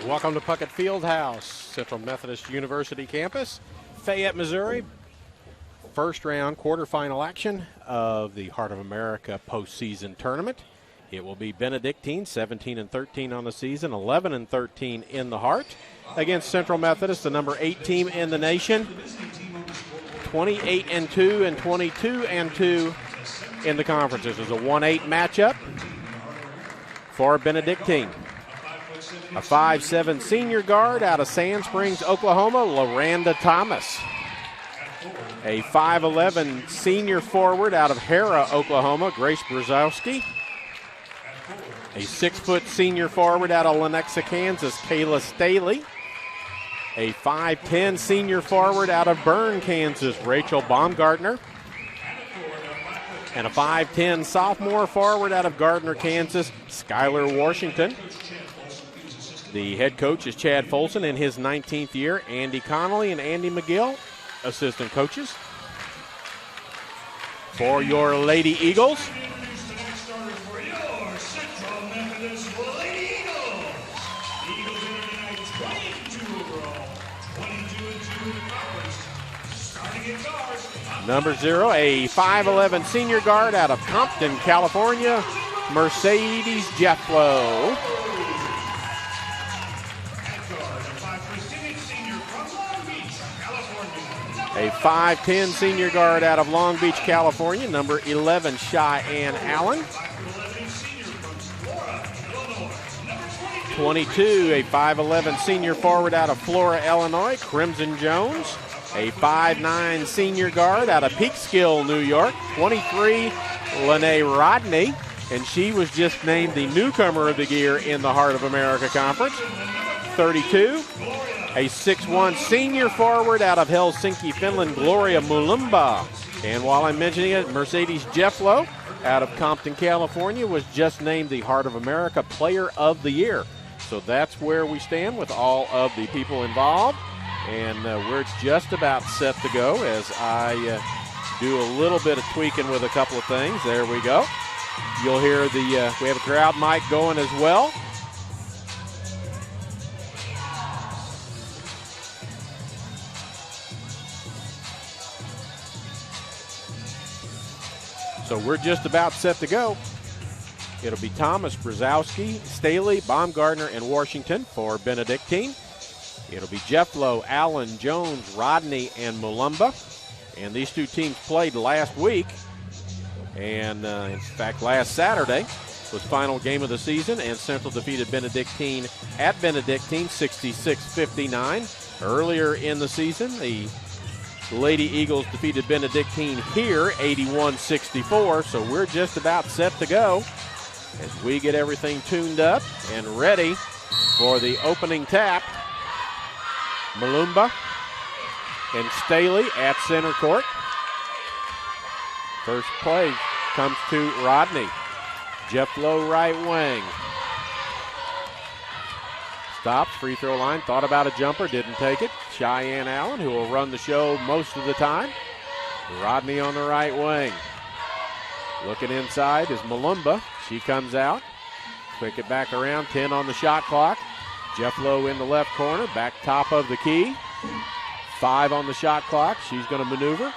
Welcome to Puckett Fieldhouse, Central Methodist University campus, Fayette, Missouri. First round quarterfinal action of the Heart of America postseason tournament. It will be Benedictine, 17-13 on the season, 11-13 in the Heart, against Central Methodist, the number 8 team in the nation, 28-2 and 22-2 in the conference. This is a 1-8 matchup for Benedictine. A 5'7" senior guard out of Sand Springs, Oklahoma, Loranda Thomas. A 5'11" senior forward out of Hera, Oklahoma, Grace Brzezowski. A 6' senior forward out of Lenexa, Kansas, Kayla Staley. A 5'10" senior forward out of Bern, Kansas, Rachel Baumgartner. And a 5'10" sophomore forward out of Gardner, Kansas, Skylar Washington. The head coach is Chad Folson in his 19th year. Andy Connolly and Andy McGill, assistant coaches. For your Lady Eagles, number 0, a 5'11" senior guard out of Compton, California, Mercedes Jefflow. A 5'10" senior guard out of Long Beach, California, number 11, Cheyenne Allen. 22, a 5'11" senior forward out of Flora, Illinois, Crimson Jones. A 5'9" senior guard out of Peekskill, New York, 23, Lene Rodney, and she was just named the newcomer of the year in the Heart of America Conference. 32, a 6'1" senior forward out of Helsinki, Finland, Gloria Mulumba. And while I'm mentioning it, Mercedes Jefflow out of Compton, California, was just named the Heart of America Player of the Year. So that's where we stand with all of the people involved. And we're just about set to go as I do a little bit of tweaking with a couple of things. There we go. You'll hear we have a crowd mic going as well. So we're just about set to go. It'll be Thomas, Brzezowski, Staley, Baumgartner, and Washington for Benedictine. It'll be Jefflow, Allen, Jones, Rodney, and Mulumba. And these two teams played last week. And in fact, last Saturday was final game of the season. And Central defeated Benedictine at Benedictine 66-59. Earlier in the season, the Lady Eagles defeated Benedictine here 81-64. So we're just about set to go as we get everything tuned up and ready for the opening tap. Mulumba and Staley at center court. First play comes to Rodney. Jefflow right wing. Stops, free throw line, thought about a jumper, didn't take it. Cheyenne Allen, who will run the show most of the time. Rodney on the right wing. Looking inside is Mulumba. She comes out. Quick it back around, 10 on the shot clock. Jefflow in the left corner, back top of the key. 5 on the shot clock. She's going to maneuver.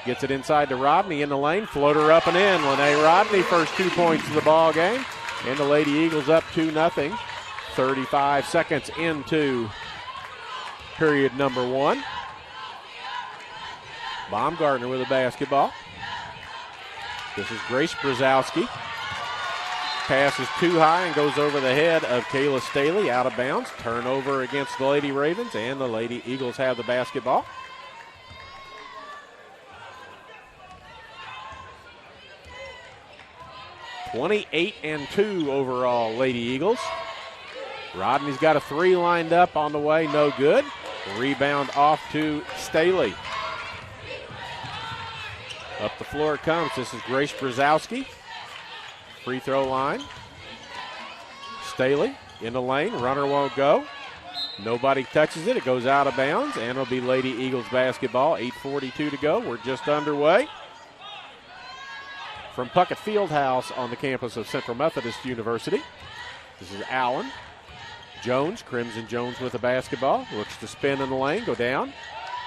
Gets it inside to Rodney in the lane. Floater up and in. Lene Rodney, first 2 points of the ball game. And the Lady Eagles up 2-0. 35 seconds into period number 1. Baumgartner with a basketball. This is Grace Brzezowski. Pass is too high and goes over the head of Kayla Staley, out of bounds. Turnover against the Lady Ravens, and the Lady Eagles have the basketball. (28-2) overall, Lady Eagles. Rodney's got a 3 lined up on the way, no good. Rebound off to Staley. Up the floor it comes. This is Grace Brzezowski. Free throw line. Staley in the lane. Runner won't go. Nobody touches it. It goes out of bounds, and it'll be Lady Eagles basketball. 8:42 to go. We're just underway. From Puckett Fieldhouse on the campus of Central Methodist University, this is Allen. Jones, Crimson Jones with the basketball. Looks to spin in the lane, go down.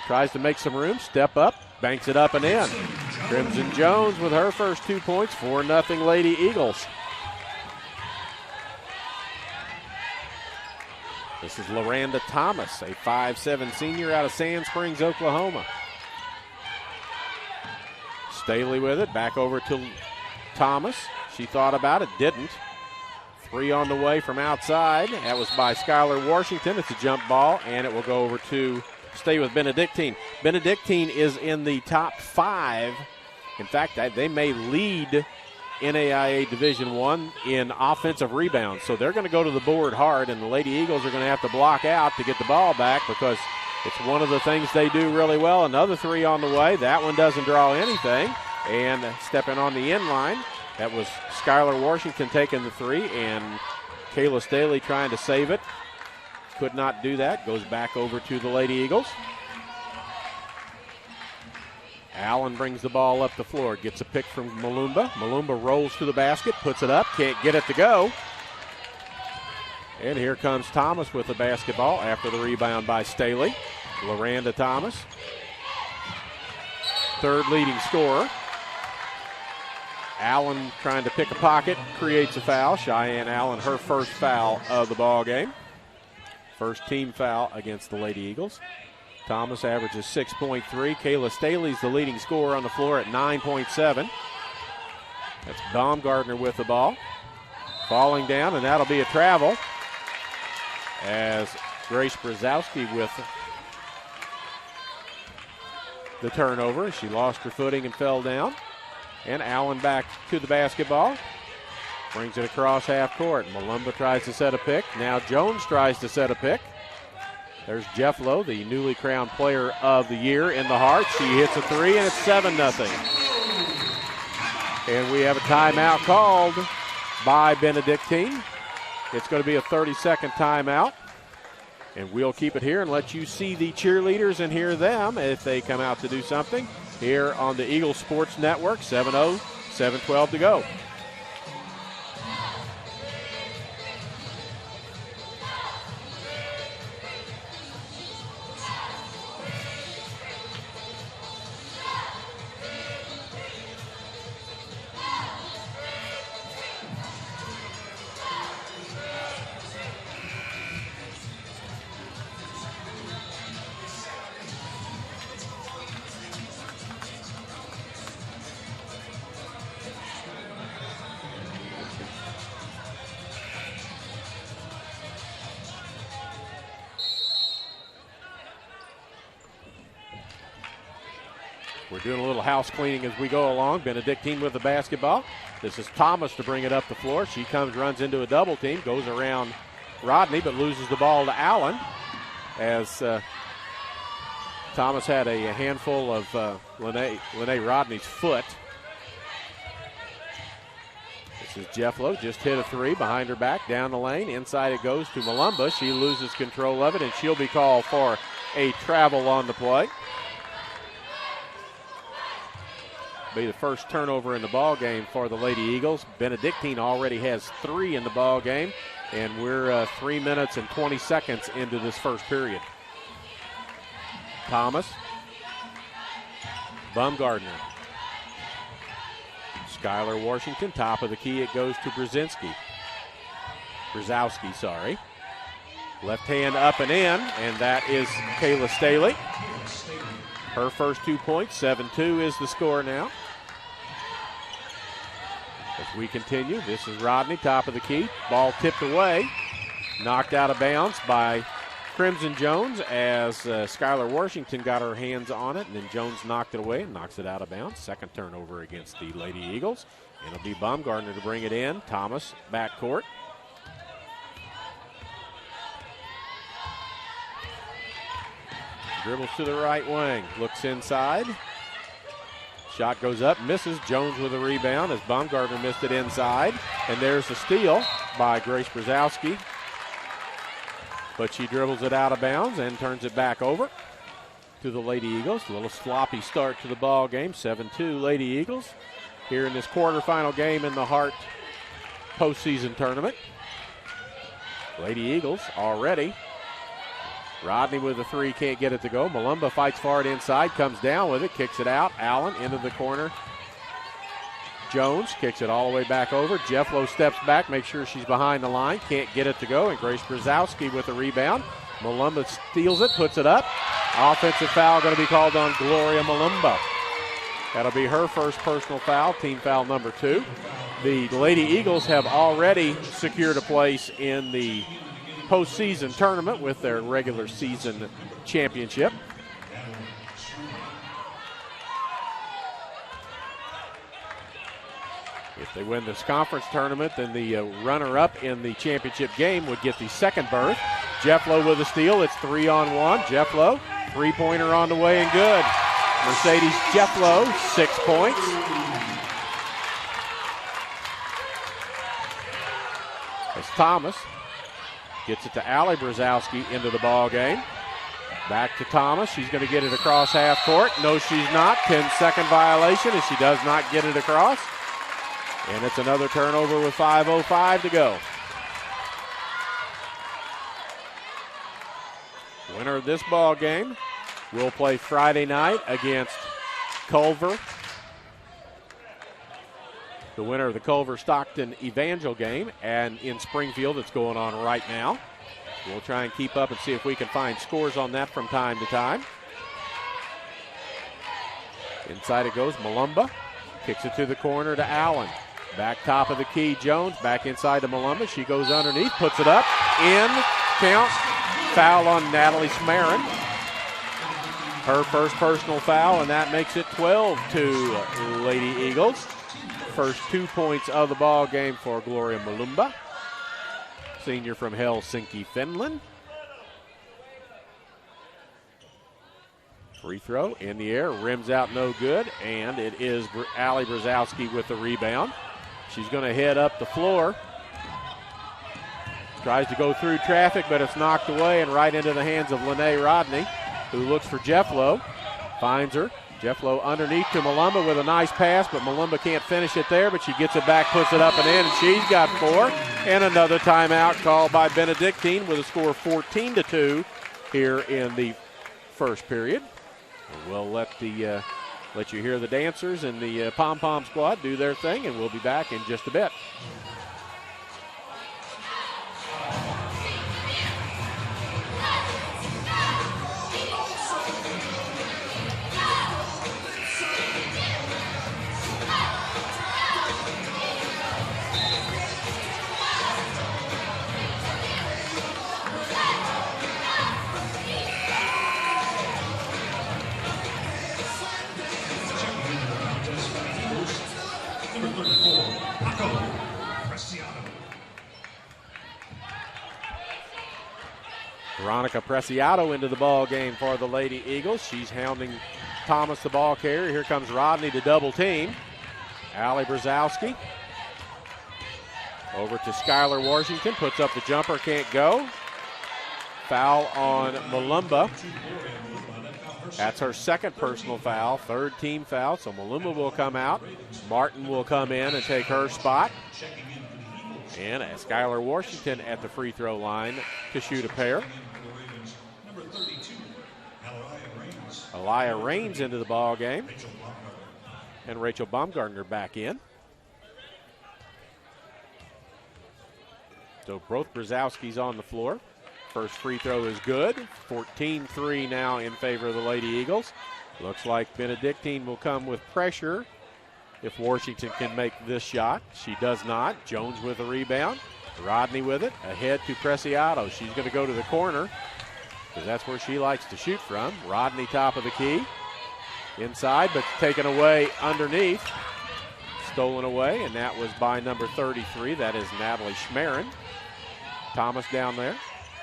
Tries to make some room, step up, banks it up and in. Crimson Jones with her first 2 points, 4-0 Lady Eagles. This is Loranda Thomas, a 5'7" senior out of Sand Springs, Oklahoma. Staley with it, back over to Thomas. She thought about it, didn't. 3 on the way from outside. That was by Skylar Washington. It's a jump ball, and it will go over to stay with Benedictine. Benedictine is in the top 5. In fact, they may lead NAIA Division I in offensive rebounds. So they're going to go to the board hard, and the Lady Eagles are going to have to block out to get the ball back because it's one of the things they do really well. Another 3 on the way. That one doesn't draw anything. And stepping on the end line, that was Skylar Washington taking the 3, and Kayla Staley trying to save it. Could not do that. Goes back over to the Lady Eagles. Allen brings the ball up the floor. Gets a pick from Malumba. Malumba rolls to the basket, puts it up, can't get it to go. And here comes Thomas with the basketball after the rebound by Staley. Loranda Thomas, third leading scorer. Allen trying to pick a pocket, creates a foul. Cheyenne Allen, her first foul of the ball game. First team foul against the Lady Eagles. Thomas averages 6.3. Kayla Staley's the leading scorer on the floor at 9.7. That's Baumgartner with the ball. Falling down, and that'll be a travel as Grace Brzezowski with the turnover. She lost her footing and fell down. And Allen back to the basketball. Brings it across half court. Malumba tries to set a pick. Now Jones tries to set a pick. There's Jeff Lowe, the newly crowned player of the year in the heart. She hits a 3, and it's 7-0. And we have a timeout called by Benedictine. It's going to be a 30-second timeout. And we'll keep it here and let you see the cheerleaders and hear them if they come out to do something here on the Eagle Sports Network. 7-0, 7:12 to go. We're doing a little house cleaning as we go along. Benedictine with the basketball. This is Thomas to bring it up the floor. She runs into a double team, goes around Rodney, but loses the ball to Allen as Thomas had a handful of Lene Rodney's foot. This is Jeff Lowe, just hit a 3 behind her back, down the lane. Inside it goes to Malumba. She loses control of it, and she'll be called for a travel on the play. Be the first turnover in the ball game for the Lady Eagles. Benedictine already has 3 in the ball game, and we're 3 minutes and 20 seconds into this first period. Thomas, Baumgartner, Skylar Washington, top of the key. It goes to Brzezowski. Left hand up and in, and that is Kayla Staley. Her first 2 points, 7-2 is the score now. As we continue, this is Rodney, top of the key. Ball tipped away, knocked out of bounds by Crimson Jones as Skylar Washington got her hands on it, and then Jones knocked it away and knocks it out of bounds. Second turnover against the Lady Eagles. It'll be Baumgartner to bring it in. Thomas, backcourt. Dribbles to the right wing, looks inside. Shot goes up, misses. Jones with a rebound as Baumgartner missed it inside. And there's a steal by Grace Brzezowski. But she dribbles it out of bounds and turns it back over to the Lady Eagles. A little sloppy start to the ball game. 7-2 Lady Eagles here in this quarterfinal game in the Hart postseason tournament. Lady Eagles already. Rodney with the three, can't get it to go. Malumba fights for it inside, comes down with it, kicks it out. Allen into the corner. Jones kicks it all the way back over. Jefflo steps back, makes sure she's behind the line, can't get it to go, and Grace Brzezowski with the rebound. Malumba steals it, puts it up. Offensive foul going to be called on Gloria Malumba. That'll be her first personal foul, team foul number 2. The Lady Eagles have already secured a place in the postseason tournament with their regular season championship. If they win this conference tournament, then the runner-up in the championship game would get the second berth. Jefflo with a steal. It's 3-on-1. Jefflo, three-pointer on the way and good. Mercedes Jefflo, 6 points. As Thomas gets it to Allie Brzezowski into the ball game. Back to Thomas. She's going to get it across half court. No, she's not. 10-second violation as she does not get it across. And it's another turnover with 5:05 to go. Winner of this ball game will play Friday night against Culver. The winner of the Culver-Stockton Evangel game, and in Springfield it's going on right now. We'll try and keep up and see if we can find scores on that from time to time. Inside it goes. Malumba kicks it to the corner to Allen. Back top of the key, Jones. Back inside to Malumba. She goes underneath, puts it up. In, count. Foul on Natalie Schmerin. Her first personal foul, and that makes it 12 to Lady Eagles. First 2 points of the ball game for Gloria Malumba, senior from Helsinki, Finland. Free throw in the air, rims out no good, and it is Allie Brzezowski with the rebound. She's going to head up the floor. Tries to go through traffic, but it's knocked away and right into the hands of Lene Rodney, who looks for Jefflo. Finds her. Jefflo underneath to Malumba with a nice pass, but Malumba can't finish it there, but she gets it back, puts it up and in, and she's got 4. And another timeout called by Benedictine with a score of 14-2 here in the first period. And we'll let you hear the dancers and the pom-pom squad do their thing, and we'll be back in just a bit. Veronica Preciado into the ball game for the Lady Eagles. She's hounding Thomas, the ball carrier. Here comes Rodney to double team. Allie Brzezowski over to Skylar Washington. Puts up the jumper, can't go. Foul on Malumba. That's her second personal foul, third team foul. So Malumba will come out. Martin will come in and take her spot. And Skylar Washington at the free throw line to shoot a pair. Elia Raines into the ball game. And Rachel Baumgartner back in. So both Brzezowski's on the floor. First free throw is good. 14-3 now in favor of the Lady Eagles. Looks like Benedictine will come with pressure if Washington can make this shot. She does not. Jones with the rebound. Rodney with it. Ahead to Preciado. She's going to go to the corner because that's where she likes to shoot from. Rodney top of the key. Inside, but taken away underneath. Stolen away, and that was by number 33. That is Natalie Schmerin. Thomas down there.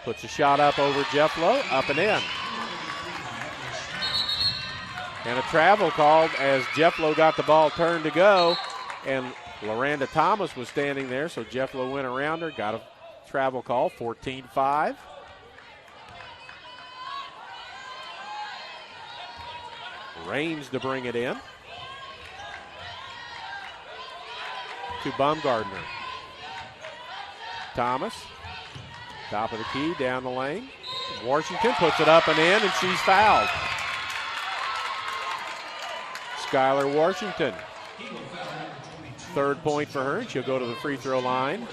Puts a shot up over Jefflo. Up and in. And a travel called as Jefflo got the ball turned to go. And Loranda Thomas was standing there, so Jefflo went around her. Got a travel call, 14-5. Raines to bring it in. To Baumgartner. Thomas Top of the key, down the lane. Washington puts it up and in, and she's fouled. Skylar Washington. Third point for her, and she'll go to the free throw line.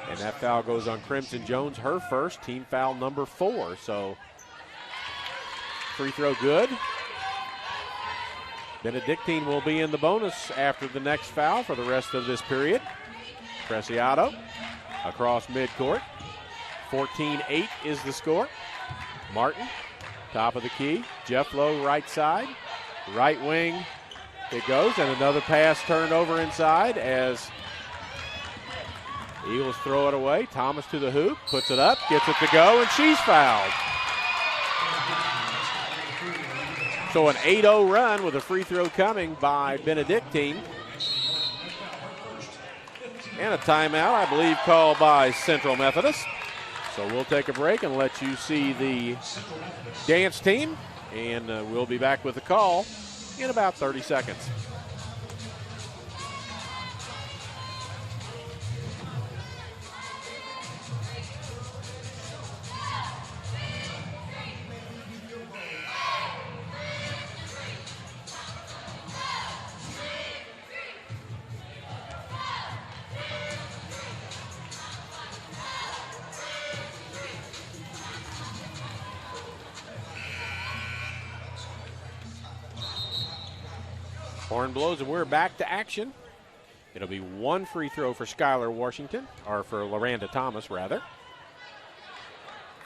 And that foul goes on Crimson Jones, her first, team foul number 4. So free throw good. Benedictine will be in the bonus after the next foul for the rest of this period. Preciado across midcourt. 14-8 is the score. Martin, top of the key. Jeff Lowe, right side. Right wing, it goes, and another pass turned over inside as the Eagles throw it away. Thomas to the hoop, puts it up, gets it to go, and she's fouled. So an 8-0 run with a free throw coming by Benedictine. And a timeout, I believe, called by Central Methodist. So we'll take a break and let you see the dance team. And we'll be back with the call in about 30 seconds. Horn blows, and we're back to action. It'll be one free throw for Skylar Washington, or for Loranda Thomas, rather.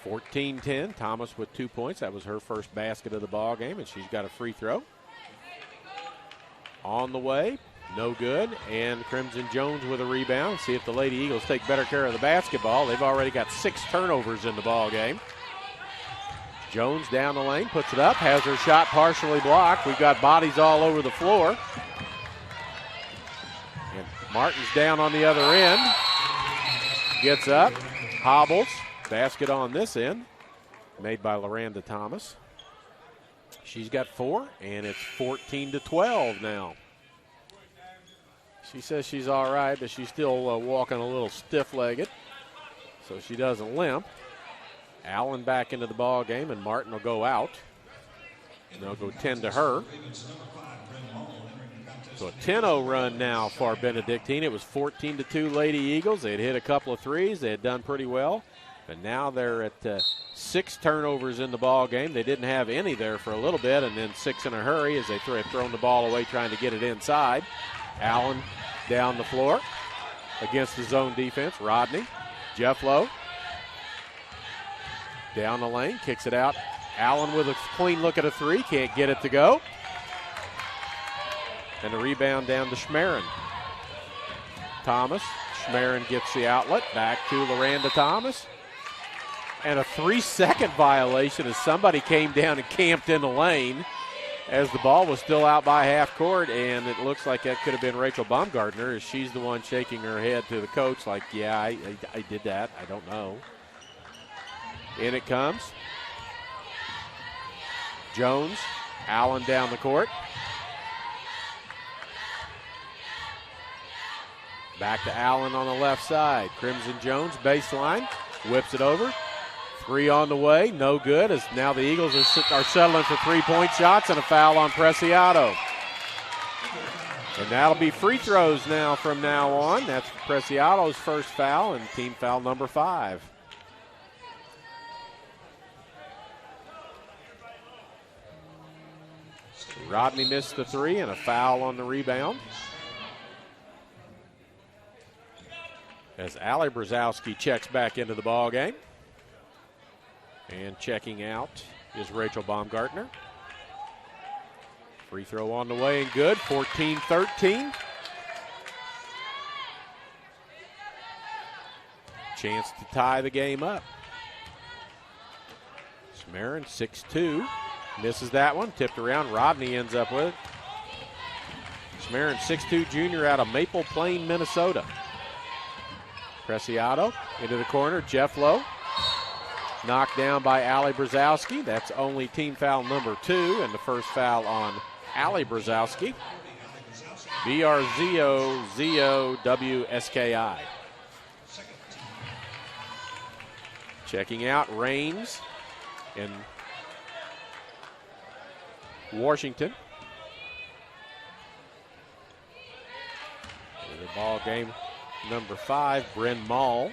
14-10, Thomas with 2 points. That was her first basket of the ball game, and she's got a free throw. On the way, no good, and Crimson Jones with a rebound. See if the Lady Eagles take better care of the basketball. They've already got 6 turnovers in the ball game. Jones down the lane, puts it up, has her shot partially blocked. We've got bodies all over the floor. And Martin's down on the other end. Gets up, hobbles. Basket on this end, made by Loranda Thomas. She's got 4, and it's 14-12 now. She says she's all right, but she's still walking a little stiff-legged, so she doesn't limp. Allen back into the ball game, and Martin will go out. And they'll go 10 to her. So a 10-0 run now for Benedictine. It was 14-2 Lady Eagles. They had hit a couple of threes. They had done pretty well. But now they're at 6 turnovers in the ball game. They didn't have any there for a little bit, and then 6 in a hurry as they have thrown the ball away trying to get it inside. Allen down the floor against the zone defense. Rodney, Jeff Lowe. Down the lane, kicks it out. Allen with a clean look at a 3, can't get it to go. And the rebound down to Schmerin. Thomas, Schmerin gets the outlet, back to Loranda Thomas. And a 3-second violation as somebody came down and camped in the lane as the ball was still out by half court, and it looks like that could have been Rachel Baumgartner as she's the one shaking her head to the coach like, yeah, I did that, I don't know. In it comes. Jones, Allen down the court. Back to Allen on the left side. Crimson Jones, baseline, whips it over. 3 on the way, no good, as now the Eagles are settling for 3-point shots and a foul on Preciado. And that'll be free throws now from now on. That's Preciado's first foul and team foul number 5. Rodney missed the 3 and a foul on the rebound. As Allie Brzezowski checks back into the ball game. And checking out is Rachel Baumgartner. Free throw on the way and good, 14-13. Chance to tie the game up. Schmerin, 6'2", misses that one, tipped around. Rodney ends up with it. Schmerin, 6'2", junior out of Maple Plain, Minnesota. Preciado into the corner, Jeff Lowe. Knocked down by Allie Brzezowski. That's only team foul number 2 and the first foul on Allie Brzezowski. Brzezowski. Checking out Raines in Washington. In the ball game, number 5, Bryn Mall.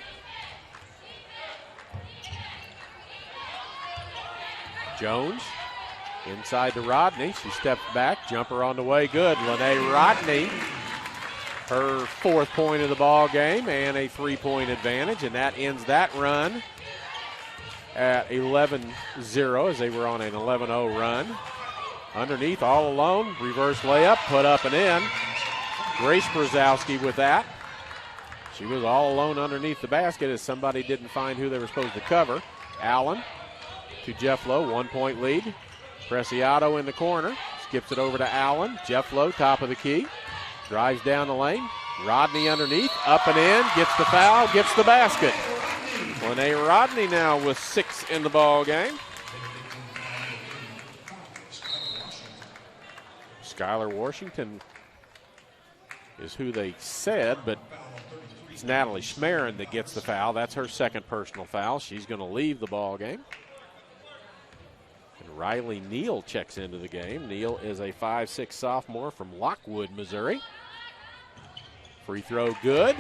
Jones inside to Rodney. She steps back. Jumper on the way. Good. Lene Rodney, her 4th point of the ball game and a 3-point advantage, and that ends that run at 11-0 as they were on an 11-0 run. Underneath, all alone, reverse layup, put up and in. Grace Brzezowski with that. She was all alone underneath the basket as somebody didn't find who they were supposed to cover. Allen to Jeff Lowe, 1-point lead. Preciado in the corner, skips it over to Allen. Jeff Lowe, top of the key, drives down the lane. Rodney underneath, up and in, gets the foul, gets the basket. Lene Rodney now with 6 in the ball game. Skylar Washington is who they said, but it's Natalie Schmerin that gets the foul. That's her 2nd personal foul. She's going to leave the ball game. And Riley Neal checks into the game. Neal is a 5'6" sophomore from Lockwood, Missouri. Free throw good.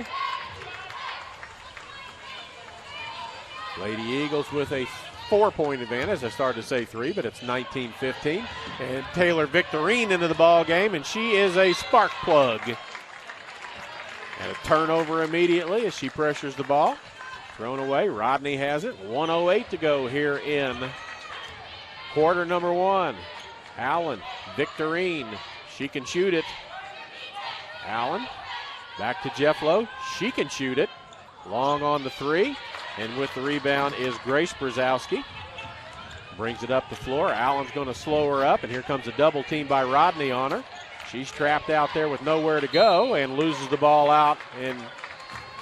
Lady Eagles with a 4-point advantage. I started to say 3, but it's 19-15. And Taylor Victorine into the ball game, and she is a spark plug. And a turnover immediately as she pressures the ball. Thrown away. Rodney has it. 1:08 to go here in quarter number 1. Allen, Victorine. She can shoot it. Allen back to Jeff Lowe. She can shoot it. Long on the 3. And with the rebound is Grace Brzezowski. Brings it up the floor. Allen's going to slow her up, and here comes a double team by Rodney on her. She's trapped out there with nowhere to go and loses the ball out and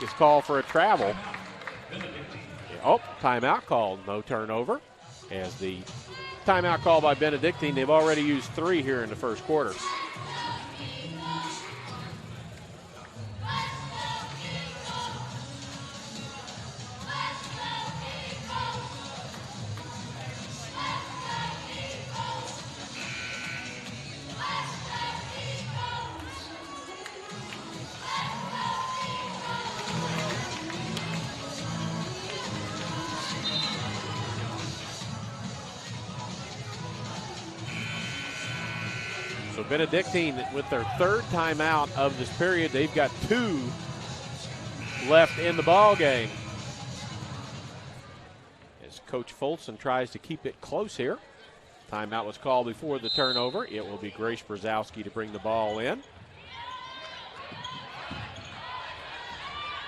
is called for a travel. Oh, timeout called, no turnover. As the timeout call by Benedictine, they've already used 3 here in the first quarter. So Benedictine with their 3rd timeout of this period. They've got 2 left in the ball game. As Coach Folsom tries to keep it close here. Timeout was called before the turnover. It will be Grace Brzezowski to bring the ball in.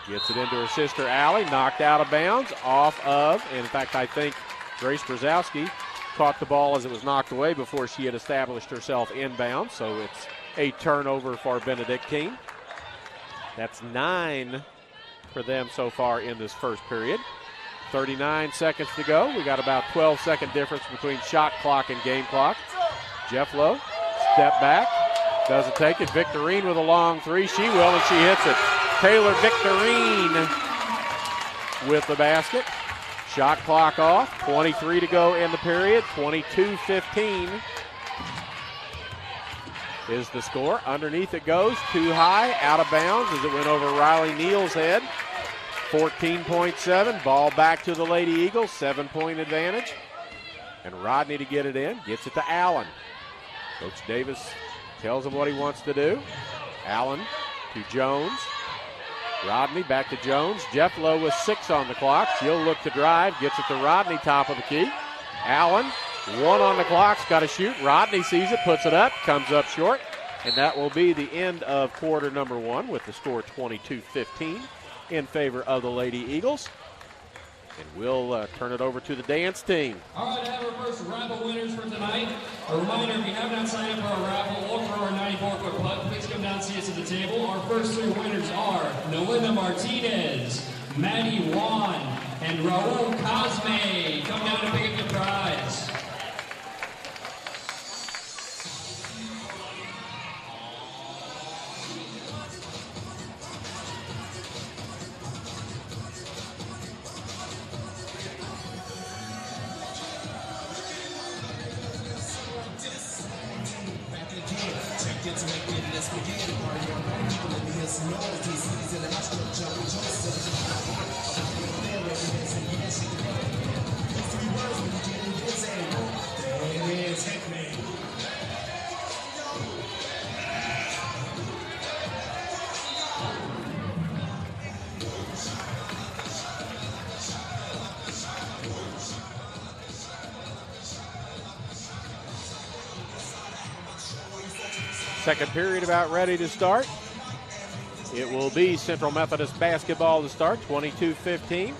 Gets it into her sister Allie, knocked out of bounds, off of, and in fact I think Grace Brzezowski caught the ball as it was knocked away before she had established herself inbound. So it's a turnover for Benedictine. That's 9 for them so far in this first period. 39 seconds to go. We got about 12-second difference between shot clock and game clock. Jeff Lowe, step back, doesn't take it. Victorine with a long 3. She will, and she hits it. Taylor Victorine with the basket. Shot clock off, 23 to go in the period, 22-15 is the score. Underneath it goes, too high, out of bounds as it went over Riley Neal's head. 14.7, ball back to the Lady Eagles, 7-point advantage. And Rodney to get it in, gets it to Allen. Coach Davis tells him what he wants to do. Allen to Jones. Rodney back to Jones. Jeff Lowe with 6 on the clock. She'll look to drive. Gets it to Rodney, top of the key. Allen, 1 on the clock. Got to shoot. Rodney sees it, puts it up, comes up short. And that will be the end of quarter number 1 with the score 22-15 in favor of the Lady Eagles. And we'll turn it over to the dance team. All right, I have our first raffle winners for tonight. A reminder, if you have not signed up for our raffle or for our 94-foot putt, please come down and see us at the table. Our first 3 winners are Nolinda Martinez, Maddie Juan, and Raul Cosme. Come down and pick up your prize. Second period about ready to start. It will be Central Methodist basketball to start, 22-15.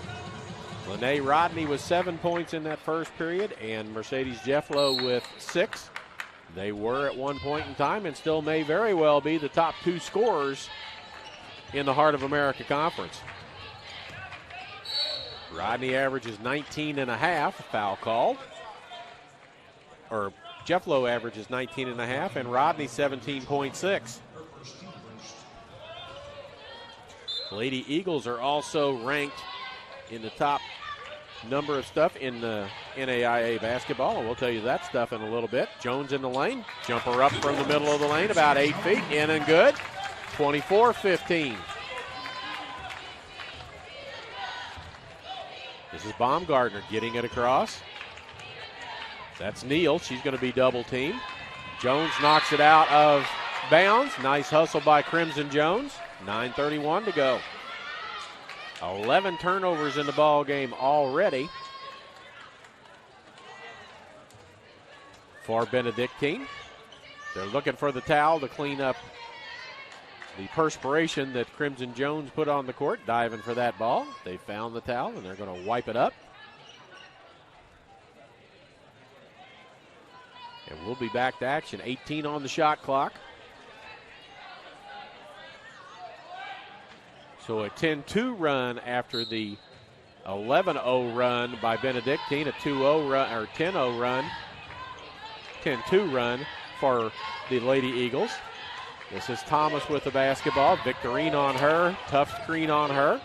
Lene Rodney with 7 points in that first period, and Mercedes Jefflow with 6. They were at one point in time and still may very well be the top two scorers in the Heart of America Conference. Rodney averages 19 and a half, foul called. Or Jefflow averages 19 and a half, and Rodney 17.6. Lady Eagles are also ranked in the top number of stuff in the NAIA basketball, and we'll tell you that stuff in a little bit. Jones in the lane, jumper up from the middle of the lane, about 8 feet, in and good, 24-15. This is Baumgartner getting it across. That's Neal. She's going to be double teamed. Jones knocks it out of bounds. Nice hustle by Crimson Jones. 9:31 to go. 11 turnovers in the ball game already for Benedictine. They're looking for the towel to clean up the perspiration that Crimson Jones put on the court, diving for that ball. They found the towel, and they're going to wipe it up. And we'll be back to action. 18 on the shot clock. So a 10-2 run after the 11-0 run by Benedictine, a 2-0 run or 10-0 run, 10-2 run for the Lady Eagles. This is Thomas with the basketball. Victorine on her, tough screen on her.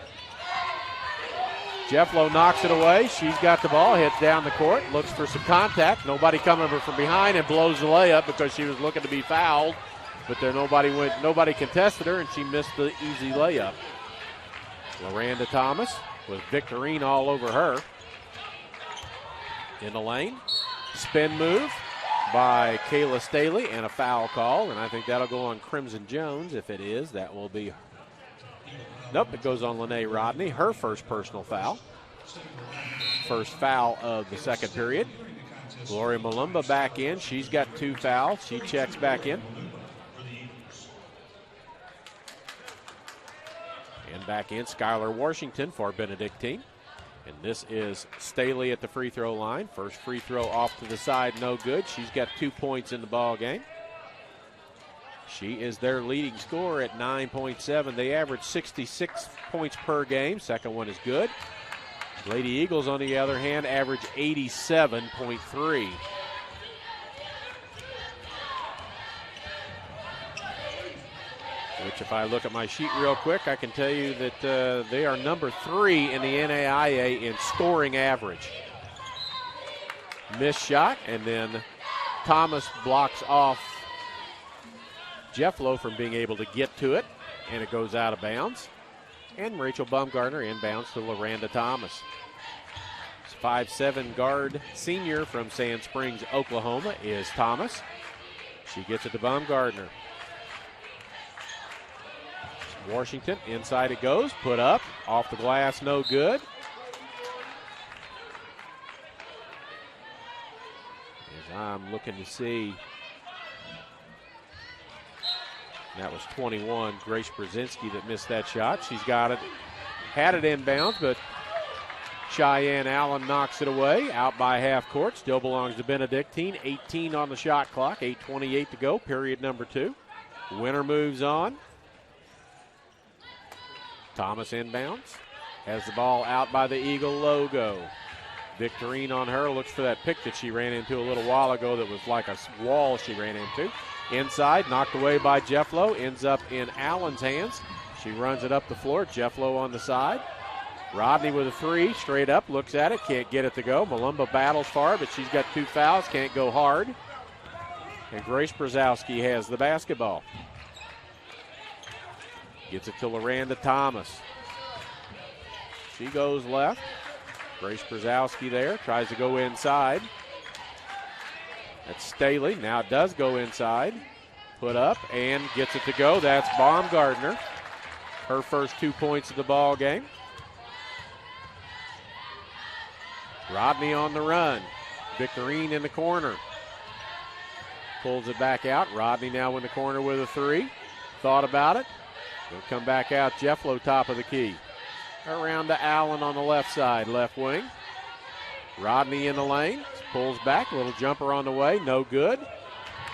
Jefflow knocks it away. She's got the ball, hits down the court, looks for some contact. Nobody coming from behind, and blows the layup because she was looking to be fouled. But there nobody contested her, and she missed the easy layup. Loranda Thomas with Victorine all over her. In the lane. Spin move by Kayla Staley, and a foul call. And I think that'll go on Crimson Jones. If it is, that will be... Nope, it goes on Lene Rodney, her first personal foul. First foul of the second period. Gloria Malumba back in. She's got 2 fouls. She checks back in. And back in, Skylar Washington for Benedictine. And this is Staley at the free throw line. First free throw off to the side, no good. She's got 2 points in the ball game. She is their leading scorer at 9.7. They average 66 points per game. Second one is good. Lady Eagles, on the other hand, average 87.3. Which, if I look at my sheet real quick, I can tell you that they are number 3 in the NAIA in scoring average. Missed shot, and then Thomas blocks off Jefflow from being able to get to it, and it goes out of bounds. And Rachel Baumgartner inbounds to Loranda Thomas. 5'7" guard senior from Sand Springs, Oklahoma is Thomas. She gets it to Baumgartner. Washington, inside it goes, put up, off the glass, no good. As I'm looking to see, that was 21, Grace Brzezinski that missed that shot. She's got it, had it inbounds, but Cheyenne Allen knocks it away, out by half court, still belongs to Benedictine. 18 on the shot clock, 8:28 to go, period number 2. Winner moves on. Thomas inbounds, has the ball out by the Eagle logo. Victorine on her, looks for that pick that she ran into a little while ago that was like a wall she ran into. Inside, knocked away by Jefflow, ends up in Allen's hands. She runs it up the floor, Jefflow on the side. Rodney with a 3, straight up, looks at it, can't get it to go. Malumba battles for it, but she's got 2 fouls, can't go hard. And Grace Brzezowski has the basketball. Gets it to Loranda Thomas. She goes left. Grace Brzezowski there, tries to go inside. That's Staley, now does go inside. Put up and gets it to go. That's Baumgartner. Her first 2 points of the ball game. Rodney on the run. Victorine in the corner. Pulls it back out. Rodney now in the corner with a three. Thought about it. Will come back out. Jefflo top of the key. Around to Allen on the left side, left wing. Rodney in the lane. Pulls back. A little jumper on the way. No good.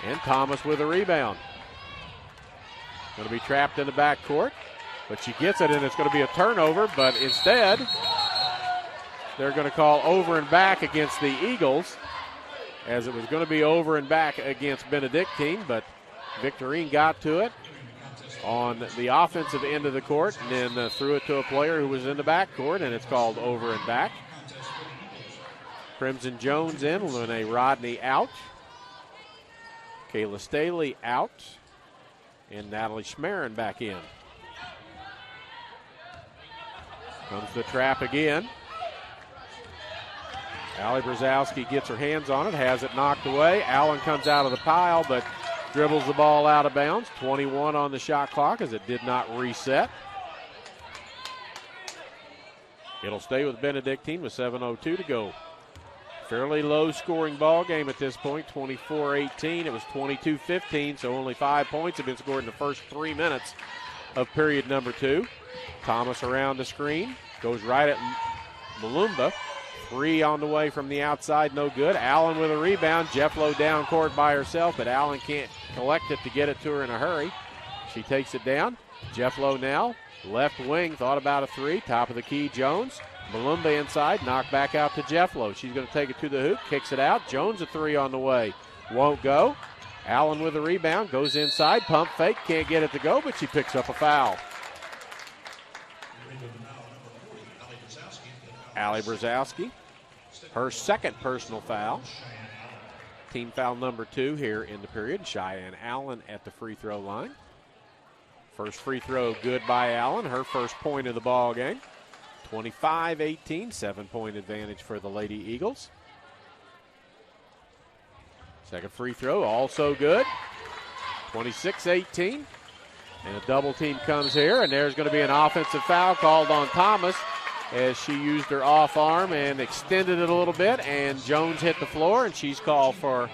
And Thomas with a rebound. Going to be trapped in the backcourt. But she gets it, and it's going to be a turnover. But instead, they're going to call over and back against the Eagles, as it was going to be over and back against Benedictine, but Victorine got to it on the offensive end of the court and then threw it to a player who was in the backcourt, and it's called over and back. Crimson Jones in, Lene Rodney out, Kayla Staley out, and Natalie Schmerin back in. Comes the trap again. Allie Brzezowski gets her hands on it, has it knocked away. Allen comes out of the pile, but dribbles the ball out of bounds. 21 on the shot clock as it did not reset. It'll stay with Benedictine with 7:02 to go. Fairly low scoring ball game at this point, 24-18. It was 22-15, so only 5 points have been scored in the first 3 minutes of period number 2. Thomas around the screen, goes right at Malumba. Three on the way from the outside, no good. Allen with a rebound. Jefflo down court by herself, but Allen can't collect it to get it to her in a hurry. She takes it down. Jefflo now, left wing, thought about a three. Top of the key, Jones. Malumba inside, knocked back out to Jefflo. She's going to take it to the hoop, kicks it out. Jones a three on the way, won't go. Allen with a rebound, goes inside, pump fake, can't get it to go, but she picks up a foul. Allie Brzezowski, her second personal foul. Team foul number 2 here in the period. Cheyenne Allen at the free throw line. First free throw good by Allen, her first point of the ball game. 25-18, 7-point advantage for the Lady Eagles. Second free throw also good. 26-18. And a double team comes here, and there's going to be an offensive foul called on Thomas as she used her off arm and extended it a little bit, and Jones hit the floor, and she's called for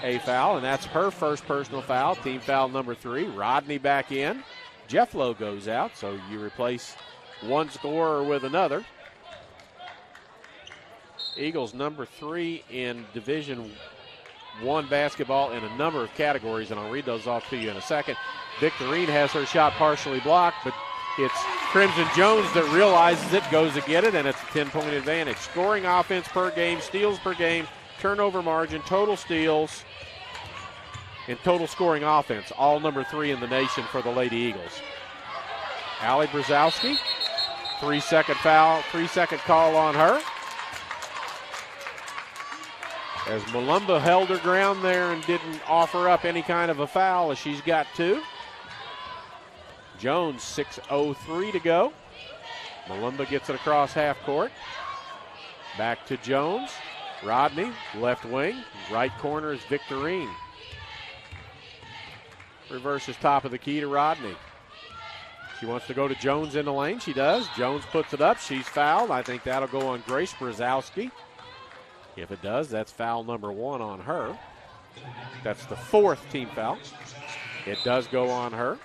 a foul, and that's her first personal foul, team foul number 3. Rodney back in. Jefflo goes out, so you replace one scorer with another. Eagles number 3 in Division I basketball in a number of categories, and I'll read those off to you in a second. Victorine has her shot partially blocked, but it's Crimson Jones that realizes it, goes to get it, and it's a 10-point advantage. Scoring offense per game, steals per game, turnover margin, total steals, and total scoring offense, all number 3 in the nation for the Lady Eagles. Allie Brzezowski, 3-second foul, 3-second call on her. As Malumba held her ground there and didn't offer up any kind of a foul, as she's got 2. Jones, 6:03 to go. Malumba gets it across half court. Back to Jones. Rodney, left wing. Right corner is Victorine. Reverses top of the key to Rodney. She wants to go to Jones in the lane. She does. Jones puts it up. She's fouled. I think that'll go on Grace Brzezowski. If it does, that's foul number 1 on her. That's the 4th team foul. It does go on her.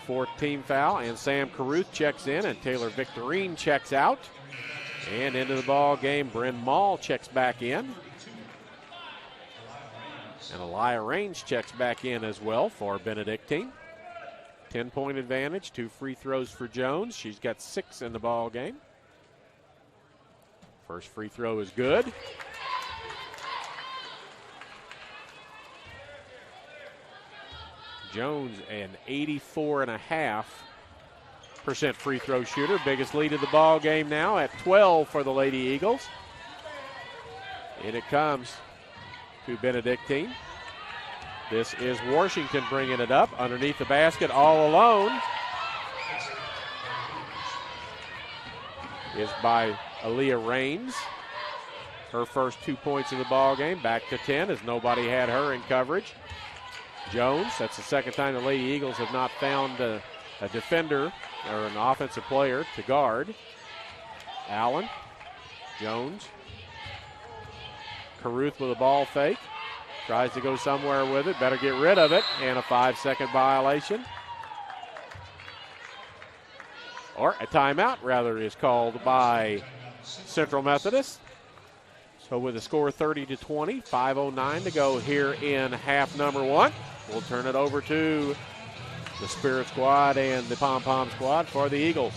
4th team foul, and Sam Caruth checks in, and Taylor Victorine checks out. And into the ball game, Bryn Mall checks back in. And Elia Range checks back in as well for Benedictine. 10-point advantage, 2 free throws for Jones. She's got 6 in the ball game. First free throw is good. Jones, an 84.5% free throw shooter. Biggest lead of the ball game now at 12 for the Lady Eagles. And it comes to Benedictine. This is Washington bringing it up underneath the basket all alone. Is by Aaliyah Raines. Her first 2 points of the ball game. Back to 10 as nobody had her in coverage. Jones, that's the second time the Lady Eagles have not found a defender or an offensive player to guard. Allen, Jones. Caruth with a ball fake. Tries to go somewhere with it. Better get rid of it. And a 5-second violation. Or a timeout, rather, is called by Central Methodist. So with the score 30-20, 5:09 to go here in half number one. We'll turn it over to the Spirit Squad and the Pom Pom Squad for the Eagles.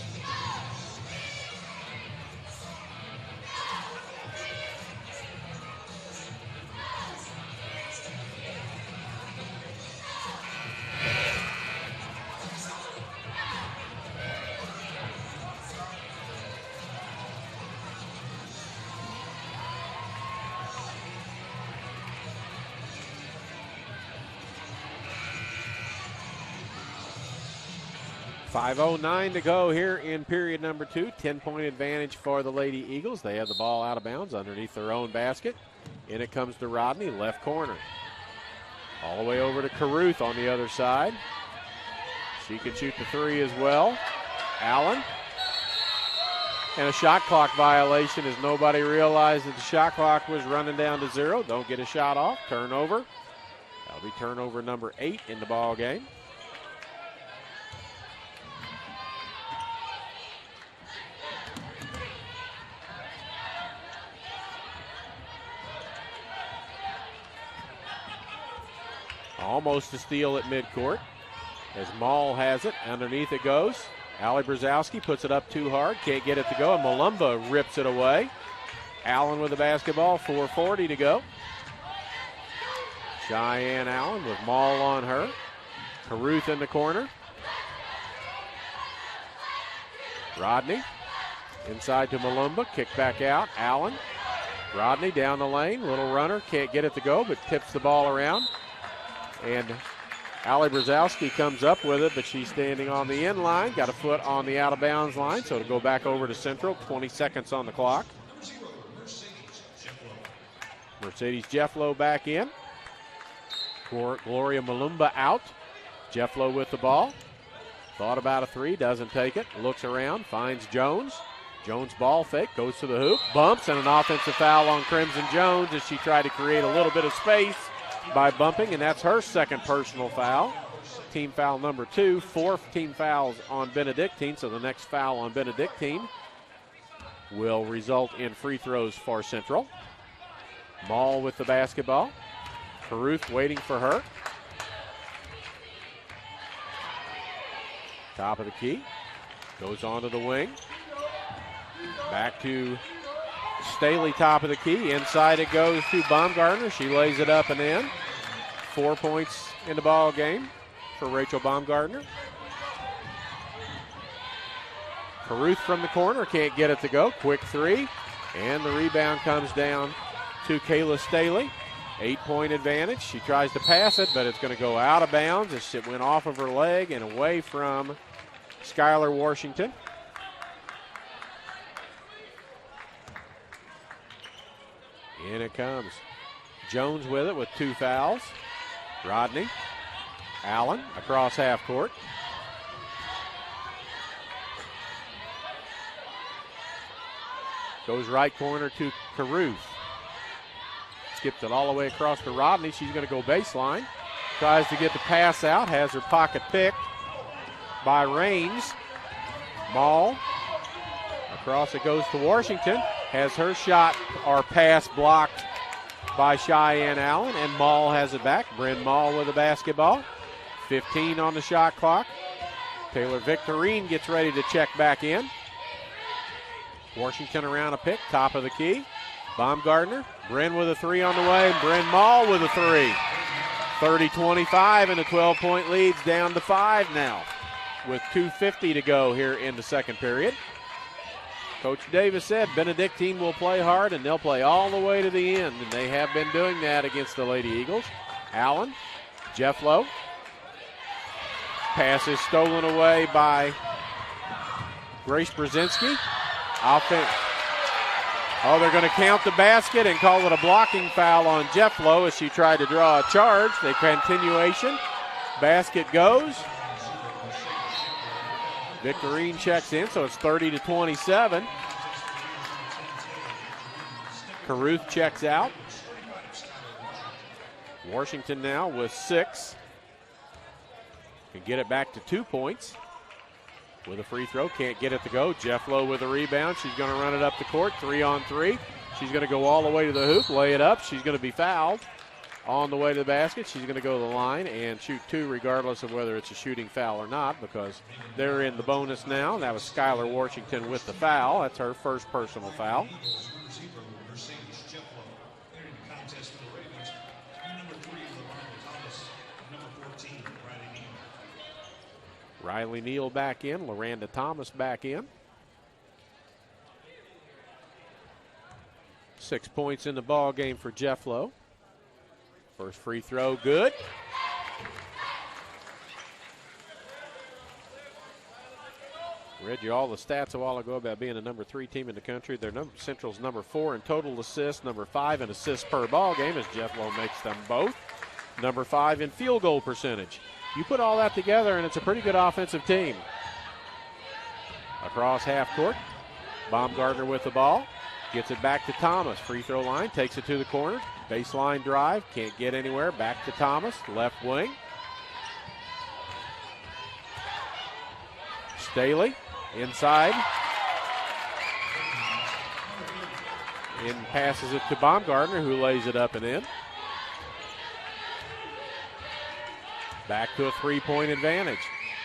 .509 to go here in period number two. 10-point advantage for the Lady Eagles. They have the ball out of bounds underneath their own basket. In it comes to Rodney, left corner. All the way over to Caruth on the other side. She can shoot the three as well. Allen. And a shot clock violation as nobody realized that the shot clock was running down to 0. Don't get a shot off. Turnover. That'll be turnover number 8 in the ball game. Almost a steal at midcourt as Maul has it. Underneath it goes. Allie Brzezowski puts it up too hard. Can't get it to go. And Malumba rips it away. Allen with the basketball. 4:40 to go. Cheyenne Allen with Maul on her. Caruth in the corner. Rodney inside to Malumba. Kick back out. Allen. Rodney down the lane. Little runner. Can't get it to go, but tips the ball around. And Allie Brzezowski comes up with it, but she's standing on the end line. Got a foot on the out-of-bounds line, so to go back over to Central. 20 seconds on the clock. Mercedes Jefflow back in. Gloria Malumba out. Jefflow with the ball. Thought about a three, doesn't take it. Looks around, finds Jones. Jones ball fake, goes to the hoop, bumps, and an offensive foul on Crimson Jones as she tried to create a little bit of space by bumping, and that's her second personal foul. Team foul number 2, 4th team fouls on Benedictine, so the next foul on Benedictine will result in free throws for Central. Maul with the basketball. Caruth waiting for her. Top of the key. Goes onto the wing. Back to Staley, top of the key. Inside it goes to Baumgartner. She lays it up and in. 4 points in the ball game for Rachel Baumgartner. Caruth from the corner. Can't get it to go. Quick three. And the rebound comes down to Kayla Staley. 8-point advantage. She tries to pass it, but it's going to go out of bounds as it went off of her leg and away from Skylar Washington. In it comes. Jones with it with 2 fouls. Rodney. Allen across half court. Goes right corner to Caruth. Skips it all the way across to Rodney. She's going to go baseline. Tries to get the pass out. Has her pocket picked by Raines. Maul. Across it goes to Washington. Has her shot or pass blocked by Cheyenne Allen, and Maul has it back. Bryn Maul with the basketball. 15 on the shot clock. Taylor Victorine gets ready to check back in. Washington around a pick, top of the key. Baumgartner, Bryn with a three on the way. Bryn Maul with a three. 30-25, and the 12-point lead's down to 5 now with 2:50 to go here in the second period. Coach Davis said Benedictine will play hard, and they'll play all the way to the end, and they have been doing that against the Lady Eagles. Allen Jefflow. Pass is stolen away by Grace Brzezinski. Offense. Oh, they're going to count the basket and call it a blocking foul on Jefflow as she tried to draw a charge. The continuation. Basket goes. Victorine checks in, so it's 30-27. Caruth checks out. Washington now with 6. Can get it back to 2 points. With a free throw, can't get it to go. Jefflow with a rebound. She's going to run it up the court, 3-on-3. She's going to go all the way to the hoop, lay it up. She's going to be fouled on the way to the basket. She's going to go to the line and shoot 2 regardless of whether it's a shooting foul or not, because they're in the bonus now. That was Skylar Washington with the foul. That's her first personal foul. Riley Neal back in, Loranda Thomas back in. 6 points in the ball game for Jefflow. First free throw, good. Read you all the stats a while ago about being the number 3 team in the country. They're Central's number 4 in total assists, number 5 in assists per ball game as Jefflow makes them both. Number 5 in field goal percentage. You put all that together, and it's a pretty good offensive team. Across half court, Baumgartner with the ball. Gets it back to Thomas. Free throw line, takes it to the corner. Baseline drive, can't get anywhere. Back to Thomas, left wing. Staley, inside. And passes it to Baumgartner, who lays it up and in. Back to a 3-point advantage.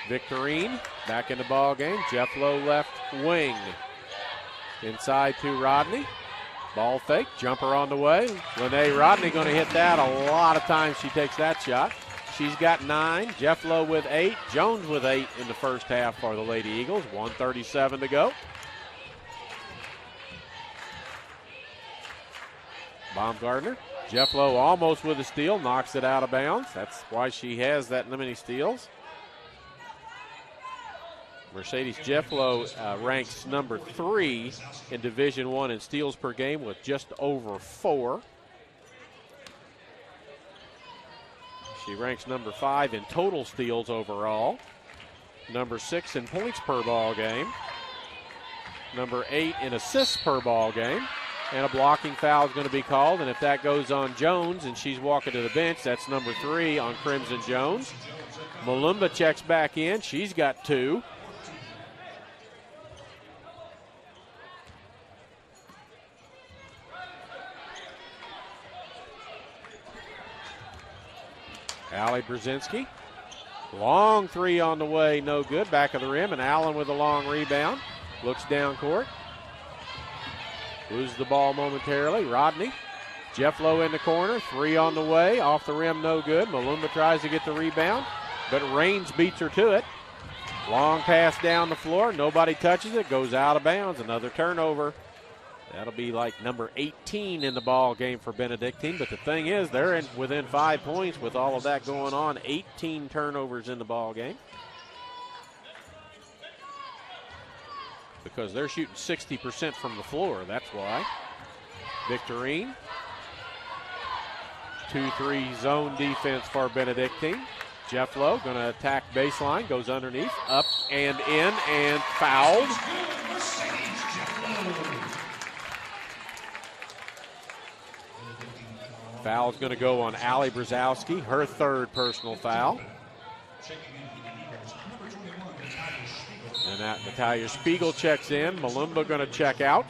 Victorine back in the ball game. Jefflow left wing. Inside to Rodney. Ball fake, jumper on the way. Lene Rodney going to hit that a lot of times. She takes that shot. She's got 9. Jefflow with 8. Jones with 8 in the first half for the Lady Eagles. 1:37 to go. Baumgartner. Jefflow almost with a steal, knocks it out of bounds. That's why she has that many steals. Mercedes Jefflow ranks number 3 in Division I in steals per game with just over 4. She ranks number 5 in total steals overall. Number 6 in points per ball game. Number 8 in assists per ball game. And a blocking foul is going to be called. And if that goes on Jones and she's walking to the bench, that's number 3 on Crimson Jones. Malumba checks back in. She's got 2. Allie Brzezinski. Long 3 on the way, no good. Back of the rim, and Allen with a long rebound. Looks down court. Loses the ball momentarily. Rodney. Jefflow in the corner. 3 on the way. Off the rim, no good. Malumba tries to get the rebound, but Raines beats her to it. Long pass down the floor. Nobody touches it. Goes out of bounds. Another turnover. That'll be like number 18 in the ball game for Benedictine. But the thing is, they're within 5 points with all of that going on. 18 turnovers in the ball game. Because they're shooting 60% from the floor, that's why. Victorine. 2-3 zone defense for Benedictine. Jefflow going to attack baseline, goes underneath, up and in, and fouled. Foul's going to go on Allie Brzezowski, her 3rd personal foul. And that Natalia Spiegel checks in. Malumba going to check out.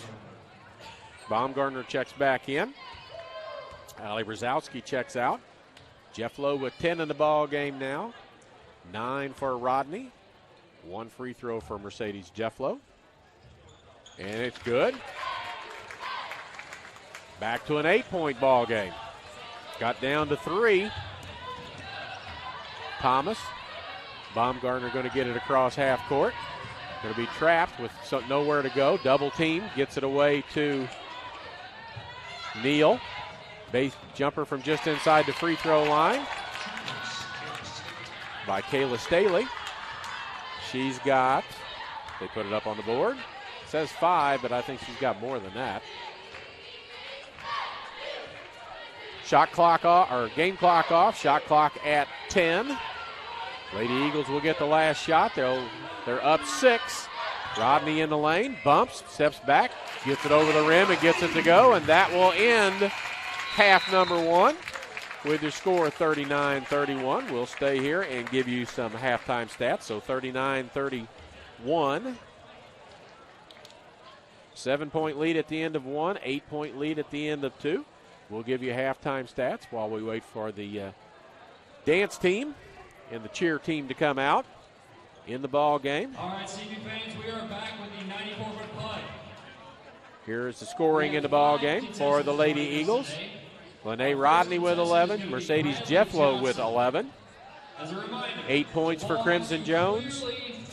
Baumgartner checks back in. Allie Brzezowski checks out. Jefflow with 10 in the ball game now. 9 for Rodney. 1 free throw for Mercedes Jefflow. And it's good. Back to an 8-point ball game. Got down to 3. Thomas. Baumgartner going to get it across half court. Going to be trapped with nowhere to go. Double team. Gets it away to Neal. Base jumper from just inside the free throw line. by Kayla Staley. She's got, they put it up on the board. It says 5, but I think she's got more than that. Shot clock off, or game clock off. Shot clock at 10. Lady Eagles will get the last shot. They're up 6. Rodney in the lane, bumps, steps back, gets it over the rim and gets it to go, and that will end half number 1 with your score 39-31. We'll stay here and give you some halftime stats. So 39-31. 7-point lead at the end of 1, 8-point lead at the end of 2. We'll give you halftime stats while we wait for the dance team and the cheer team to come out in the ball game. All right, CB fans, we are back with the 94-foot putt. Here's the scoring in the ball game for the Lady Eagles. Lene Rodney with 11, Mercedes Jefflow with 11. 8 points for Crimson Jones,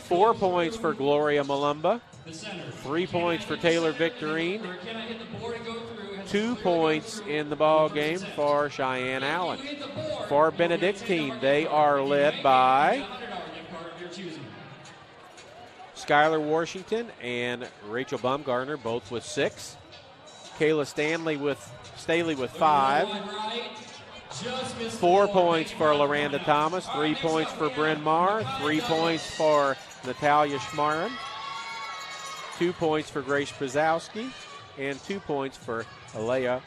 4 points for Gloria Malumba, 3 points for Taylor Victorine, 2 points in the ball game for Cheyenne Allen. For Benedictine, they are led by Skylar Washington and Rachel Baumgartner, both with 6. Kayla Staley with 5. 4 points for Loranda Thomas, 3 points for Bryn Marr, 3 points for Natalia Schmarin, 2 points for Grace Brzezowski, and 2 points for Alea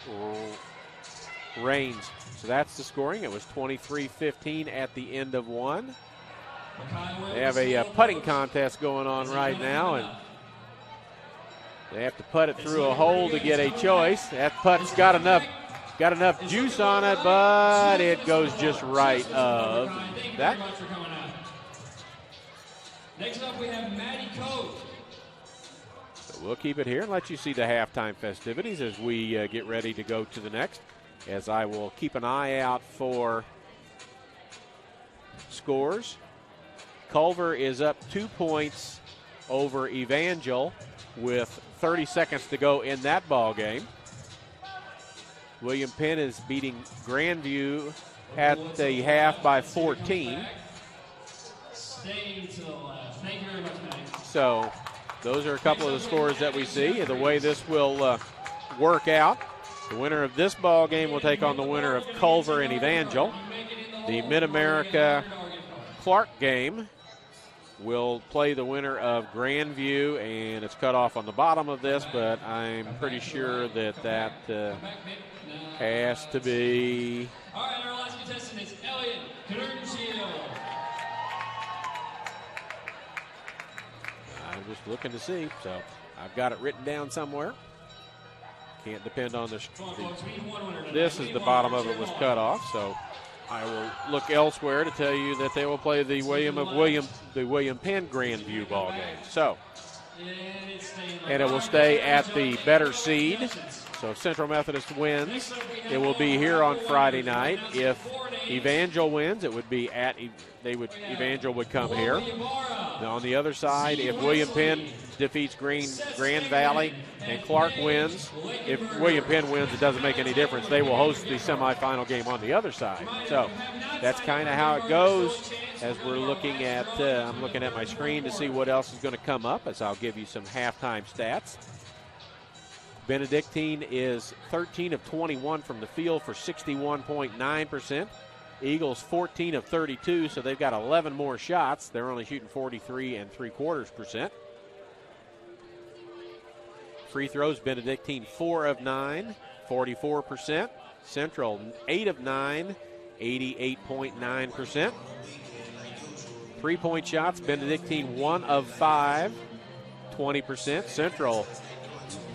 Rains. So that's the scoring. It was 23-15 at the end of 1. They have a putting contest going on right now, and they have to putt it through a hole to get a choice. That putt's got enough juice on it, but it goes just right of that. Next up, we have Maddie Coate. So we'll keep it here and let you see the halftime festivities as we get ready to go to the next. As I will keep an eye out for scores. Culver is up 2 points over Evangel with 30 seconds to go in that ball game. William Penn is beating Grandview at the half by 14. So those are a couple of the scores that we see. The way this will work out, the winner of this ball game will take on the winner of Culver and Evangel. The Mid-America Clark game will play the winner of Grandview, and it's cut off on the bottom of this, but I'm pretty sure that has to be. All right, our last contestant is Elliot Knurnshield. I'm just looking to see, so I've got it written down somewhere. Can't depend on this. This is the bottom of it was cut off, so I will look elsewhere to tell you that they will play the William Penn Grandview ball game. So, and it will stay at the better seed. So if Central Methodist wins, it will be here on Friday night. If Evangel wins, it would be Evangel would come here. Now on the other side, if William Penn defeats Grand Valley and Clark wins, if William Penn wins, it doesn't make any difference. They will host the semifinal game on the other side. So that's kind of how it goes as we're looking at, I'm looking at my screen to see what else is going to come up as I'll give you some halftime stats. Benedictine is 13 of 21 from the field for 61.9%. Eagles 14 of 32, so they've got 11 more shots. They're only shooting 43 3/4%. Free throws, Benedictine 4 of 9, 44%. Central 8 of 9, 88.9%. 3-point shots, Benedictine 1 of 5, 20%. Central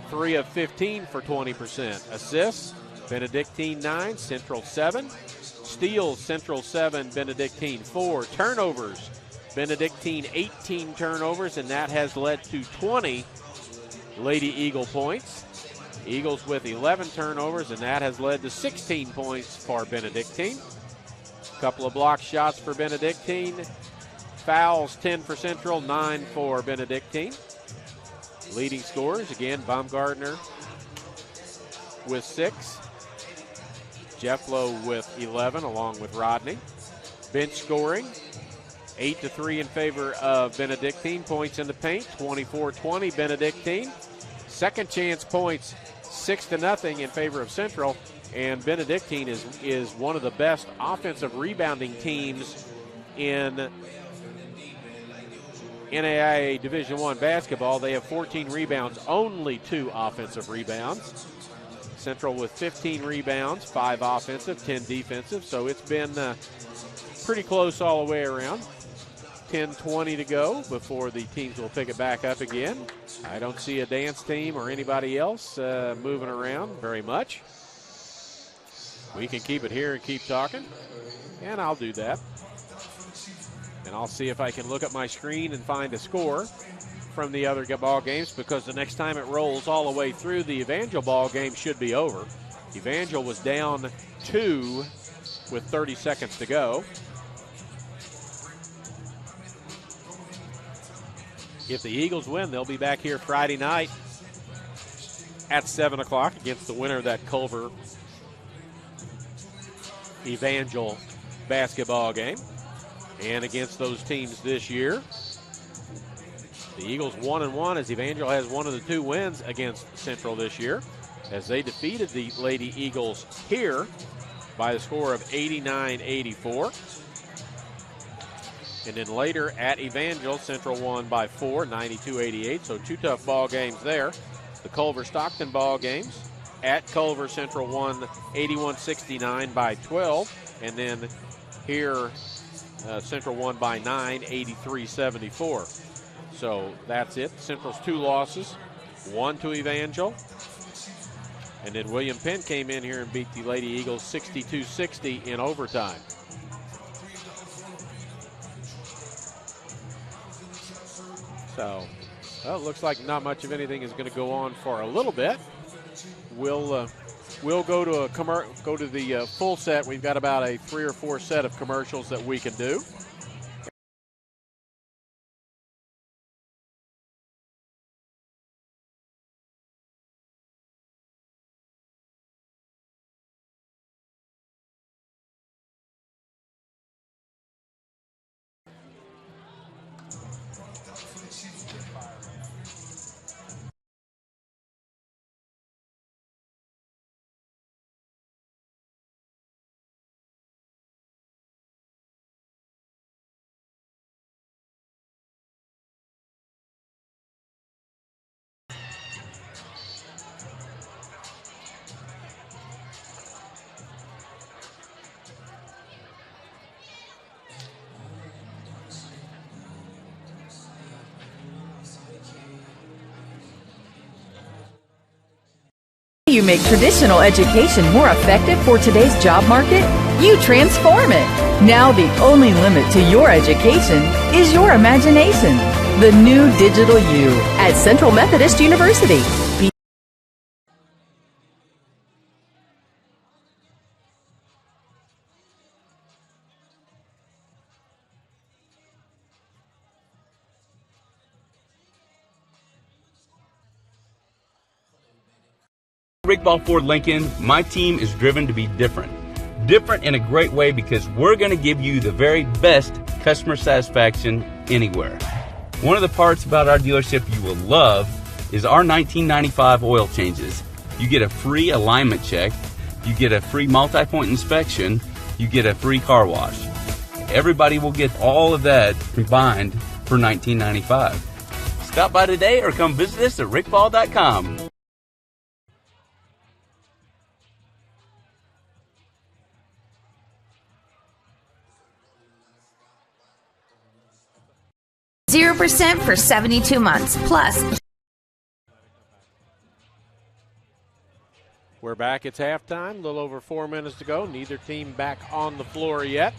3 of 15 for 20%. Assists, Benedictine 9, Central 7. Steals, Central 7, Benedictine 4. Turnovers, Benedictine 18 turnovers, and that has led to 20 Lady Eagle points. Eagles with 11 turnovers, and that has led to 16 points for Benedictine. A couple of block shots for Benedictine. Fouls, 10 for Central, 9 for Benedictine. Leading scorers, again, Baumgartner with 6. Jefflow with 11, along with Rodney. Bench scoring, 8-3 in favor of Benedictine. Points in the paint, 24-20 Benedictine. Second chance points, 6-0 in favor of Central. And Benedictine is one of the best offensive rebounding teams in NAIA Division I basketball. They have 14 rebounds, only 2 offensive rebounds. Central with 15 rebounds, 5 offensive, 10 defensive. So it's been pretty close all the way around. 10-20 to go before the teams will pick it back up again. I don't see a dance team or anybody else moving around very much. We can keep it here and keep talking, and I'll do that. And I'll see if I can look at my screen and find a score from the other ball games, because the next time it rolls all the way through, the Evangel ball game should be over. Evangel was down 2 with 30 seconds to go. If the Eagles win, they'll be back here Friday night at 7 o'clock against the winner of that Culver Evangel basketball game. And against those teams this year, the Eagles 1-1, as Evangel has one of the 2 wins against Central this year, as they defeated the Lady Eagles here by a score of 89-84. And then later at Evangel, Central won by 4, 92-88. So 2 tough ball games there. The Culver-Stockton ball games. At Culver, Central won 81-69 by 12. And then here, Central won by 9, 83-74. So that's it. Central's 2 losses, 1 to Evangel. And then William Penn came in here and beat the Lady Eagles 62-60 in overtime. So, well, it looks like not much of anything is going to go on for a little bit. We'll go to the full set. We've got about a 3 or 4 set of commercials that we can do. You make traditional education more effective for today's job market? You transform it. Now the only limit to your education is your imagination. The new digital you at Central Methodist University. 'Rick Ball Ford Lincoln, my team is driven to be different. Different in a great way, because we're going to give you the very best customer satisfaction anywhere. One of the parts about our dealership you will love is our 1995 oil changes. You get a free alignment check, you get a free multi-point inspection, you get a free car wash. Everybody will get all of that combined for $19.95. Stop by today or come visit us at rickball.com. %0 for 72 months. Plus, we're back. It's halftime. A little over 4 minutes to go. Neither team back on the floor yet.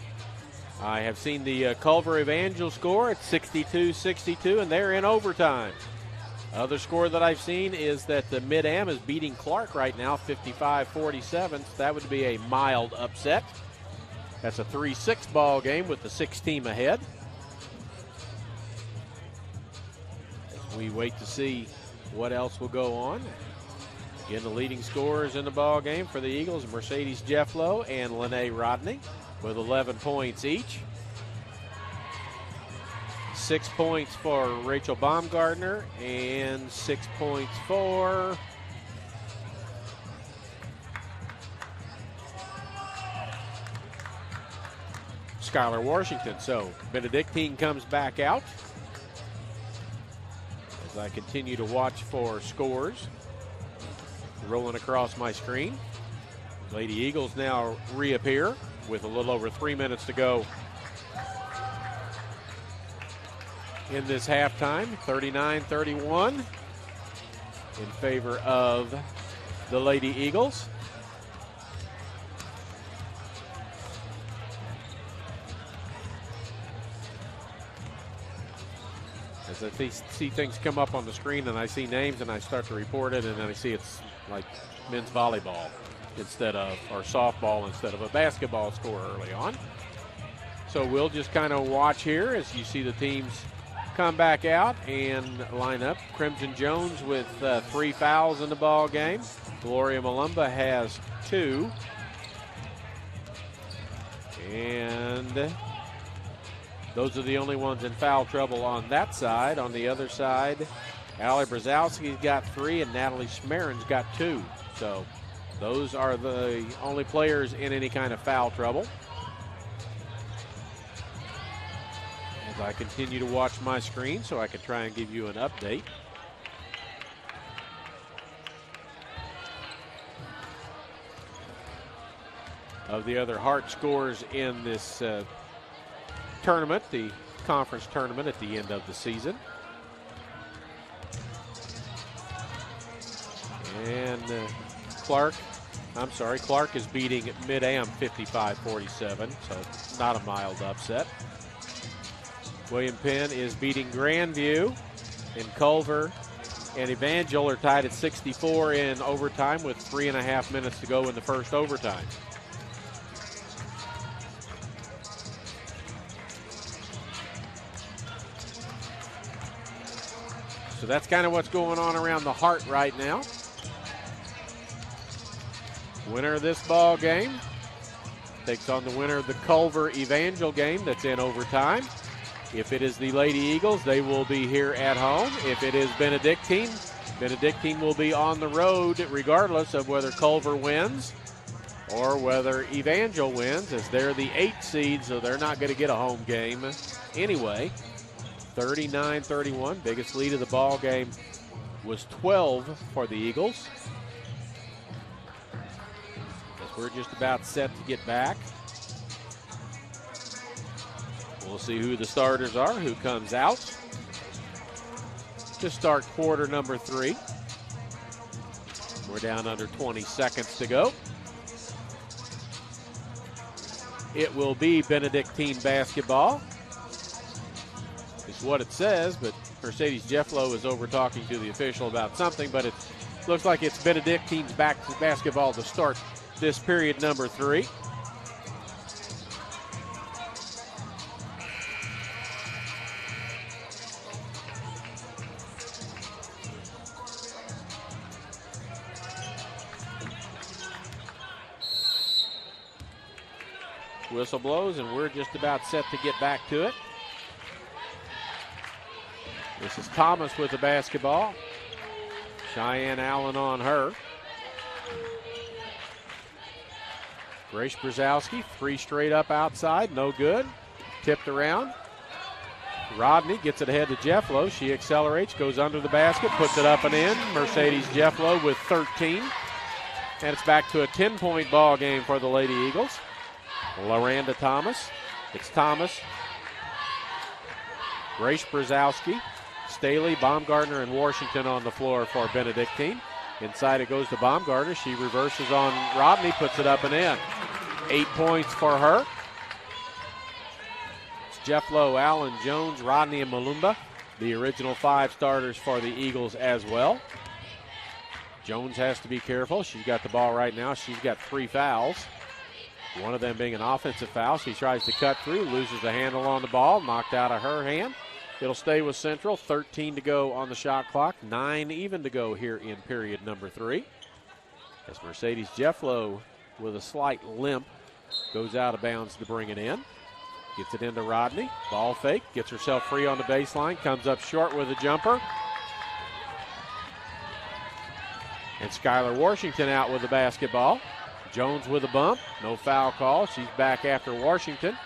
I have seen the Culver Evangel score at 62-62, and they're in overtime. Other score that I've seen is that the Mid-Am is beating Clark right now, 55-47. That would be a mild upset. That's a 3-6 ball game with the 6 team ahead. We wait to see what else will go on. Again, the leading scorers in the ball game for the Eagles, Mercedes Jefflow and Lene Rodney, with 11 points each. 6 points for Rachel Baumgartner and 6 points for Skylar Washington. So Benedictine comes back out as I continue to watch for scores rolling across my screen. Lady Eagles now reappear with a little over 3 minutes to go in this halftime. 39-31 in favor of the Lady Eagles. As I see things come up on the screen and I see names and I start to report it, and then I see it's like men's volleyball instead of, or softball instead of a basketball score early on. So we'll just kind of watch here as you see the teams come back out and line up. Crimson Jones with 3 fouls in the ball game. Gloria Malumba has 2. And those are the only ones in foul trouble on that side. On the other side, Allie Brzezowski's got 3 and Natalie Smarin's got 2. So those are the only players in any kind of foul trouble. As I continue to watch my screen so I can try and give you an update. Of the other Hart scores in this tournament, the conference tournament at the end of the season. And Clark is beating Mid-Am 55-47, so not a mild upset. William Penn is beating Grandview, and Culver and Evangel are tied at 64 in overtime with 3.5 minutes to go in the first overtime. So that's kind of what's going on around the Hart right now. Winner of this ball game takes on the winner of the Culver Evangel game that's in overtime. If it is the Lady Eagles, they will be here at home. If it is Benedictine, Benedictine will be on the road regardless of whether Culver wins or whether Evangel wins, as they're the 8th seed, so they're not going to get a home game anyway. 39-31, biggest lead of the ball game was 12 for the Eagles. As we're just about set to get back. We'll see who the starters are, who comes out to start quarter number 3. We're down under 20 seconds to go. It will be Benedictine basketball. Is what it says, but Mercedes Jefflow is over talking to the official about something, but it looks like it's Benedictine's basketball to start this period number 3. Whistle blows, and we're just about set to get back to it. This is Thomas with the basketball. Cheyenne Allen on her. Grace Brzezowski, 3 straight up outside, no good. Tipped around. Rodney gets it ahead to Jefflow. She accelerates, goes under the basket, puts it up and in. Mercedes Jefflow with 13. And it's back to a 10-point ball game for the Lady Eagles. Loranda Thomas. It's Thomas, Grace Brzezowski, Staley, Baumgartner, and Washington on the floor for Benedictine. Inside it goes to Baumgartner. She reverses on Rodney, puts it up and in. 8 points for her. It's Jefflow, Allen, Jones, Rodney, and Malumba, the original 5 starters for the Eagles as well. Jones has to be careful. She's got the ball right now. She's got 3 fouls. One of them being an offensive foul. She tries to cut through, loses the handle on the ball, knocked out of her hand. It'll stay with Central. 13 to go on the shot clock. 9 even to go here in period number 3. As Mercedes Jefflow, with a slight limp, goes out of bounds to bring it in. Gets it into Rodney. Ball fake. Gets herself free on the baseline. Comes up short with a jumper. And Skylar Washington out with the basketball. Jones with a bump. No foul call. She's back after Washington.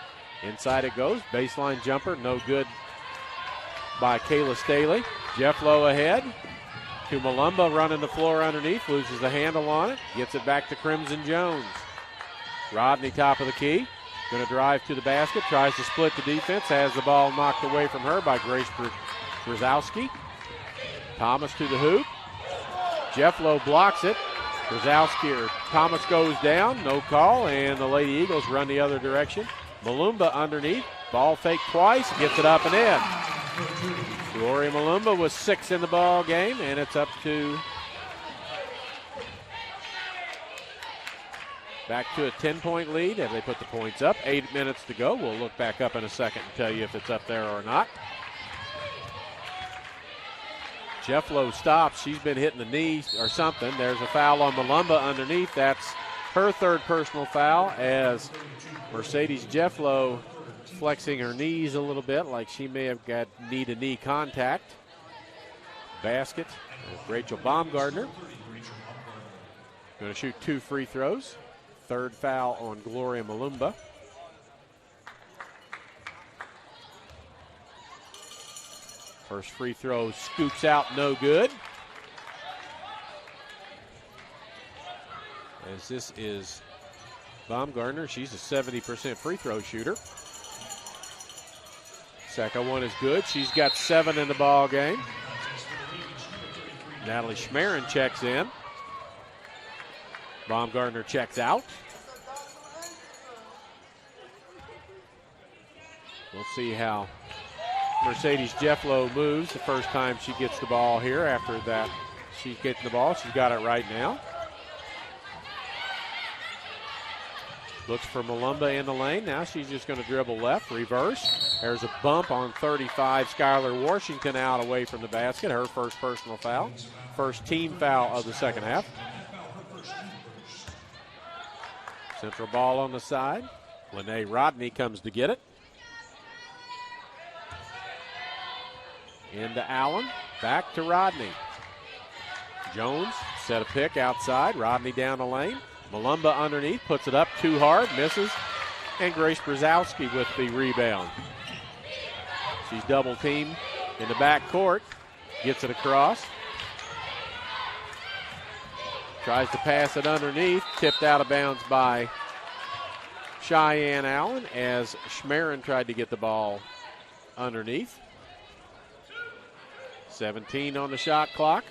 Inside it goes. Baseline jumper. No good by Kayla Staley. Jeff Lowe ahead to Malumba, running the floor underneath. Loses the handle on it. Gets it back to Crimson Jones. Rodney top of the key. Going to drive to the basket. Tries to split the defense. Has the ball knocked away from her by Grace Brzezowski. Thomas to the hoop. Jeff Lowe blocks it. Thomas goes down. No call. And the Lady Eagles run the other direction. Malumba underneath. Ball fake twice. Gets it up and in. Gloria Malumba was 6 in the ball game, and it's up to back to a 10-point lead as they put the points up. 8 minutes to go. We'll look back up in a second and tell you if it's up there or not. Jeff Lowe stops. She's been hitting the knee or something. There's a foul on Malumba underneath. That's her third personal foul as Mercedes Jeff Lowe flexing her knees a little bit like she may have got knee-to-knee contact. Basket with Rachel Baumgartner. Going to shoot 2 free throws. Third foul on Gloria Malumba. First free throw scoops out, no good. As this is Baumgartner, she's a 70% free throw shooter. Second one is good. She's got 7 in the ball game. Natalie Schmerin checks in. Baumgartner checks out. We'll see how Mercedes Jeff Lowe moves the first time she gets the ball here. After that, she's getting the ball. She's got it right now. Looks for Malumba in the lane. Now she's just going to dribble left, reverse. There's a bump on 35. Skylar Washington out away from the basket. Her first personal foul. First team foul of the second half. Central ball on the side. Lene Rodney comes to get it. Into Allen. Back to Rodney. Jones set a pick outside. Rodney down the lane. Malumba underneath, puts it up too hard, misses, and Grace Brzezowski with the rebound. She's double teamed in the back court, gets it across. Tries to pass it underneath, tipped out of bounds by Cheyenne Allen as Schmerin tried to get the ball underneath. 17 on the shot clock,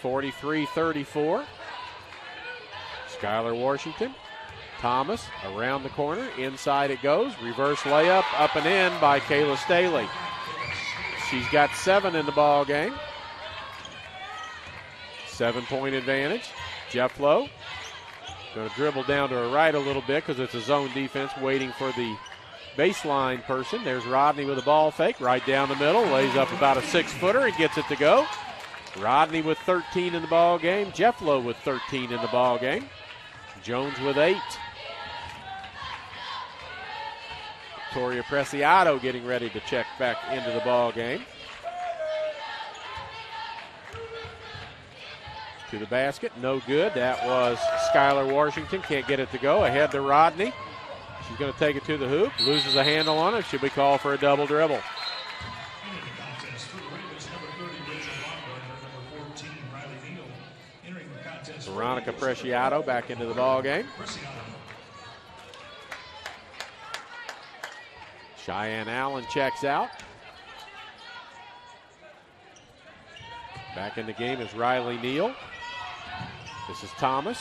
43-34. Skylar Washington, Thomas around the corner, inside it goes, reverse layup, up and in by Kayla Staley. She's got 7 in the ball game. 7-point advantage. Jeff Lowe going to dribble down to her right a little bit because it's a zone defense waiting for the baseline person. There's Rodney with a ball fake right down the middle, lays up about a 6-footer and gets it to go. Rodney with 13 in the ball game. Jeff Lowe with 13 in the ball game. Jones with 8. Victoria Preciado getting ready to check back into the ball game. To the basket, no good. That was Skylar Washington. Can't get it to go. Ahead to Rodney. She's going to take it to the hoop. Loses a handle on it. Should be called for a double dribble. Veronica Preciado back into the ball game. Cheyenne Allen checks out. Back in the game is Riley Neal. This is Thomas.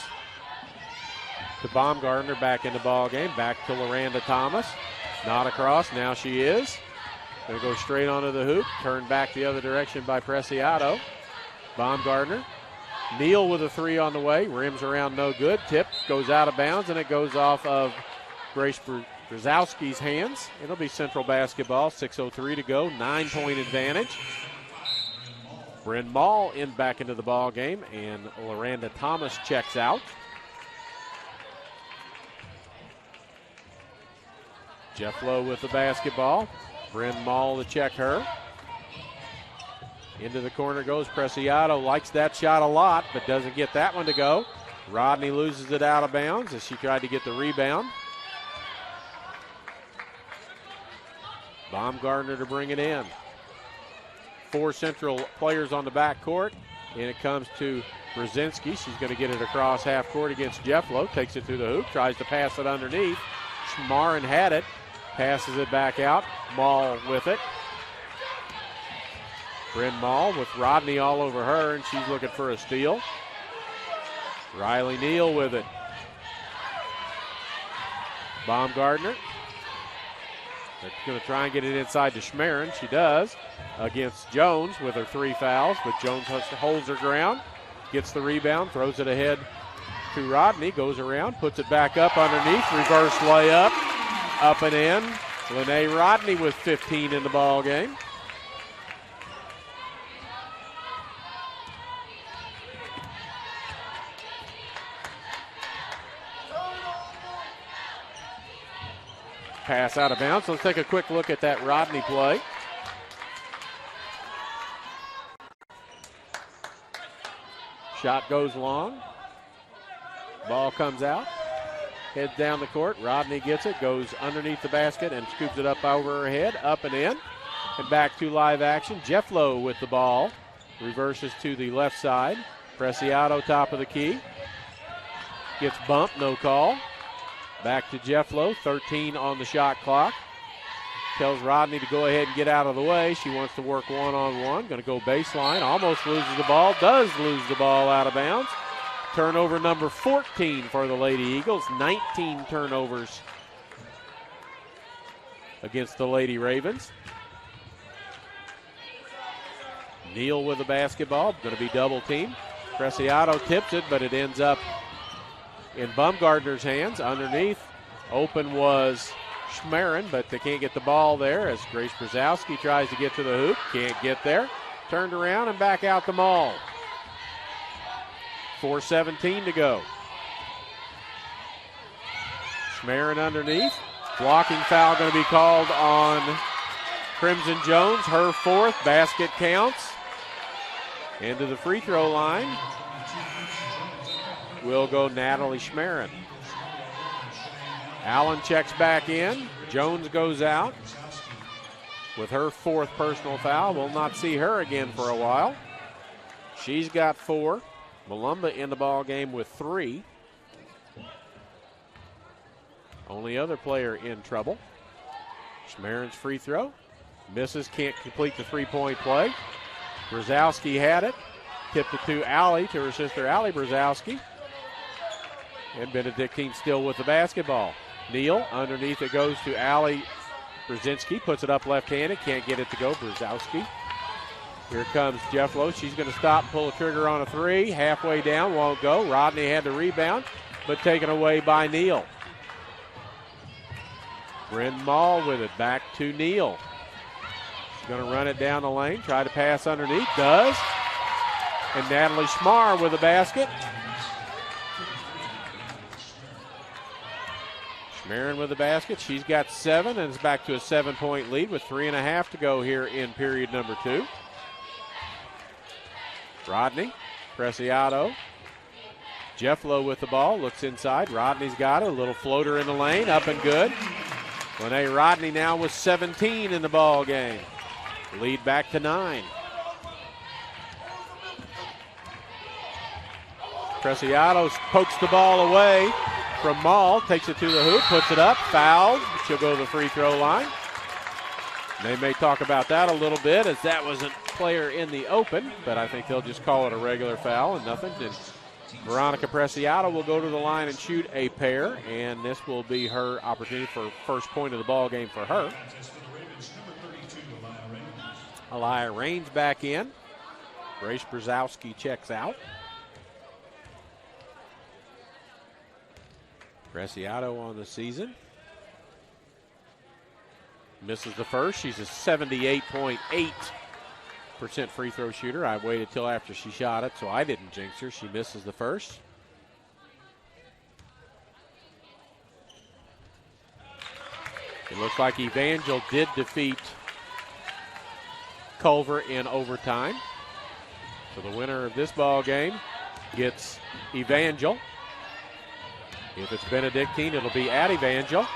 To Baumgartner back in the ball game. Back to Loranda Thomas. Not across. Now she is. Going to go straight onto the hoop. Turned back the other direction by Preciado. Baumgartner. Neal with a 3 on the way. Rims around, no good. Tip goes out of bounds, and it goes off of Grace Brzezowski's hands. It'll be Central basketball. 6:03 to go. 9-point advantage. Bryn Mall back into the ball game, and Loranda Thomas checks out. Jeff Lowe with the basketball. Bryn Mall to check her. Into the corner goes Preciado. Likes that shot a lot, but doesn't get that one to go. Rodney loses it out of bounds as she tried to get the rebound. Baumgartner to bring it in. 4 Central players on the back court. And it comes to Brzezinski. She's going to get it across half court against Jefflo. Takes it through the hoop. Tries to pass it underneath. Schmarin had it. Passes it back out. Mall with it. Bryn Mall with Rodney all over her, and she's looking for a steal. Riley Neal with it. Baumgartner. They're going to try and get it inside to Schmarin. She does against Jones with her 3 fouls, but Jones holds her ground, gets the rebound, throws it ahead to Rodney, goes around, puts it back up underneath, reverse layup, up and in. Lene Rodney with 15 in the ball game. Pass out of bounds. Let's take a quick look at that Rodney play. Shot goes long. Ball comes out. Heads down the court. Rodney gets it, goes underneath the basket and scoops it up over her head, up and in. And back to live action. Jeff Lowe with the ball. Reverses to the left side. Preciado top of the key. Gets bumped, no call. Back to Jeff Lowe, 13 on the shot clock. Tells Rodney to go ahead and get out of the way. She wants to work one-on-one. Going to go baseline. Almost loses the ball. Does lose the ball out of bounds. Turnover number 14 for the Lady Eagles. 19 turnovers against the Lady Ravens. Neal with the basketball. Going to be double teamed. Preciado tips it, but it ends up in Baumgartner's hands. Underneath, open was Schmarin, but they can't get the ball there as Grace Brzezowski tries to get to the hoop. Can't get there. Turned around and back out the Mall. 4:17 to go. Schmarin underneath. Blocking foul going to be called on Crimson Jones. Her 4th. Basket counts. Into the free throw line will go Natalie Schmarin. Allen checks back in. Jones goes out with her 4th personal foul. We'll not see her again for a while. She's got 4. Malumba in the ball game with 3. Only other player in trouble. Schmarin's free throw. Misses, can't complete the 3-point play. Brzezowski had it. Tipped it to Allie, to her sister Allie Brzezowski. And Benedictine still with the basketball. Neal, underneath it goes to Allie Brzezinski. Puts it up left-handed, can't get it to go. Brzezowski. Here comes Jeff Lowe. She's going to stop and pull the trigger on a 3. Halfway down, won't go. Rodney had the rebound, but taken away by Neal. Bryn Mall with it, back to Neal. She's going to run it down the lane, try to pass underneath, does. And Natalie Schmar with the basket. Schmarin with the basket. She's got 7 and is back to a 7-point lead with 3.5 to go here in period number 2. Rodney, Preciado. Jeff Lowe with the ball, looks inside. Rodney's got it, a little floater in the lane, up and good. Lene Rodney now with 17 in the ball game. Lead back to 9. Preciado pokes the ball away from Mall, takes it to the hoop, puts it up, fouled. She'll go to the free throw line. They may talk about that a little bit as that was a player in the open, but I think they'll just call it a regular foul and nothing. And Veronica Preciado will go to the line and shoot a pair, and this will be her opportunity for first point of the ball game for her. Aliyah Raines back in. Grace Brzezowski checks out. Preciado on the season. Misses the first. She's a 78.8% free throw shooter. I waited till after she shot it, so I didn't jinx her. She misses the first. It looks like Evangel did defeat Culver in overtime. So the winner of this ball game gets Evangel. If it's Benedictine, it'll be at Evangel.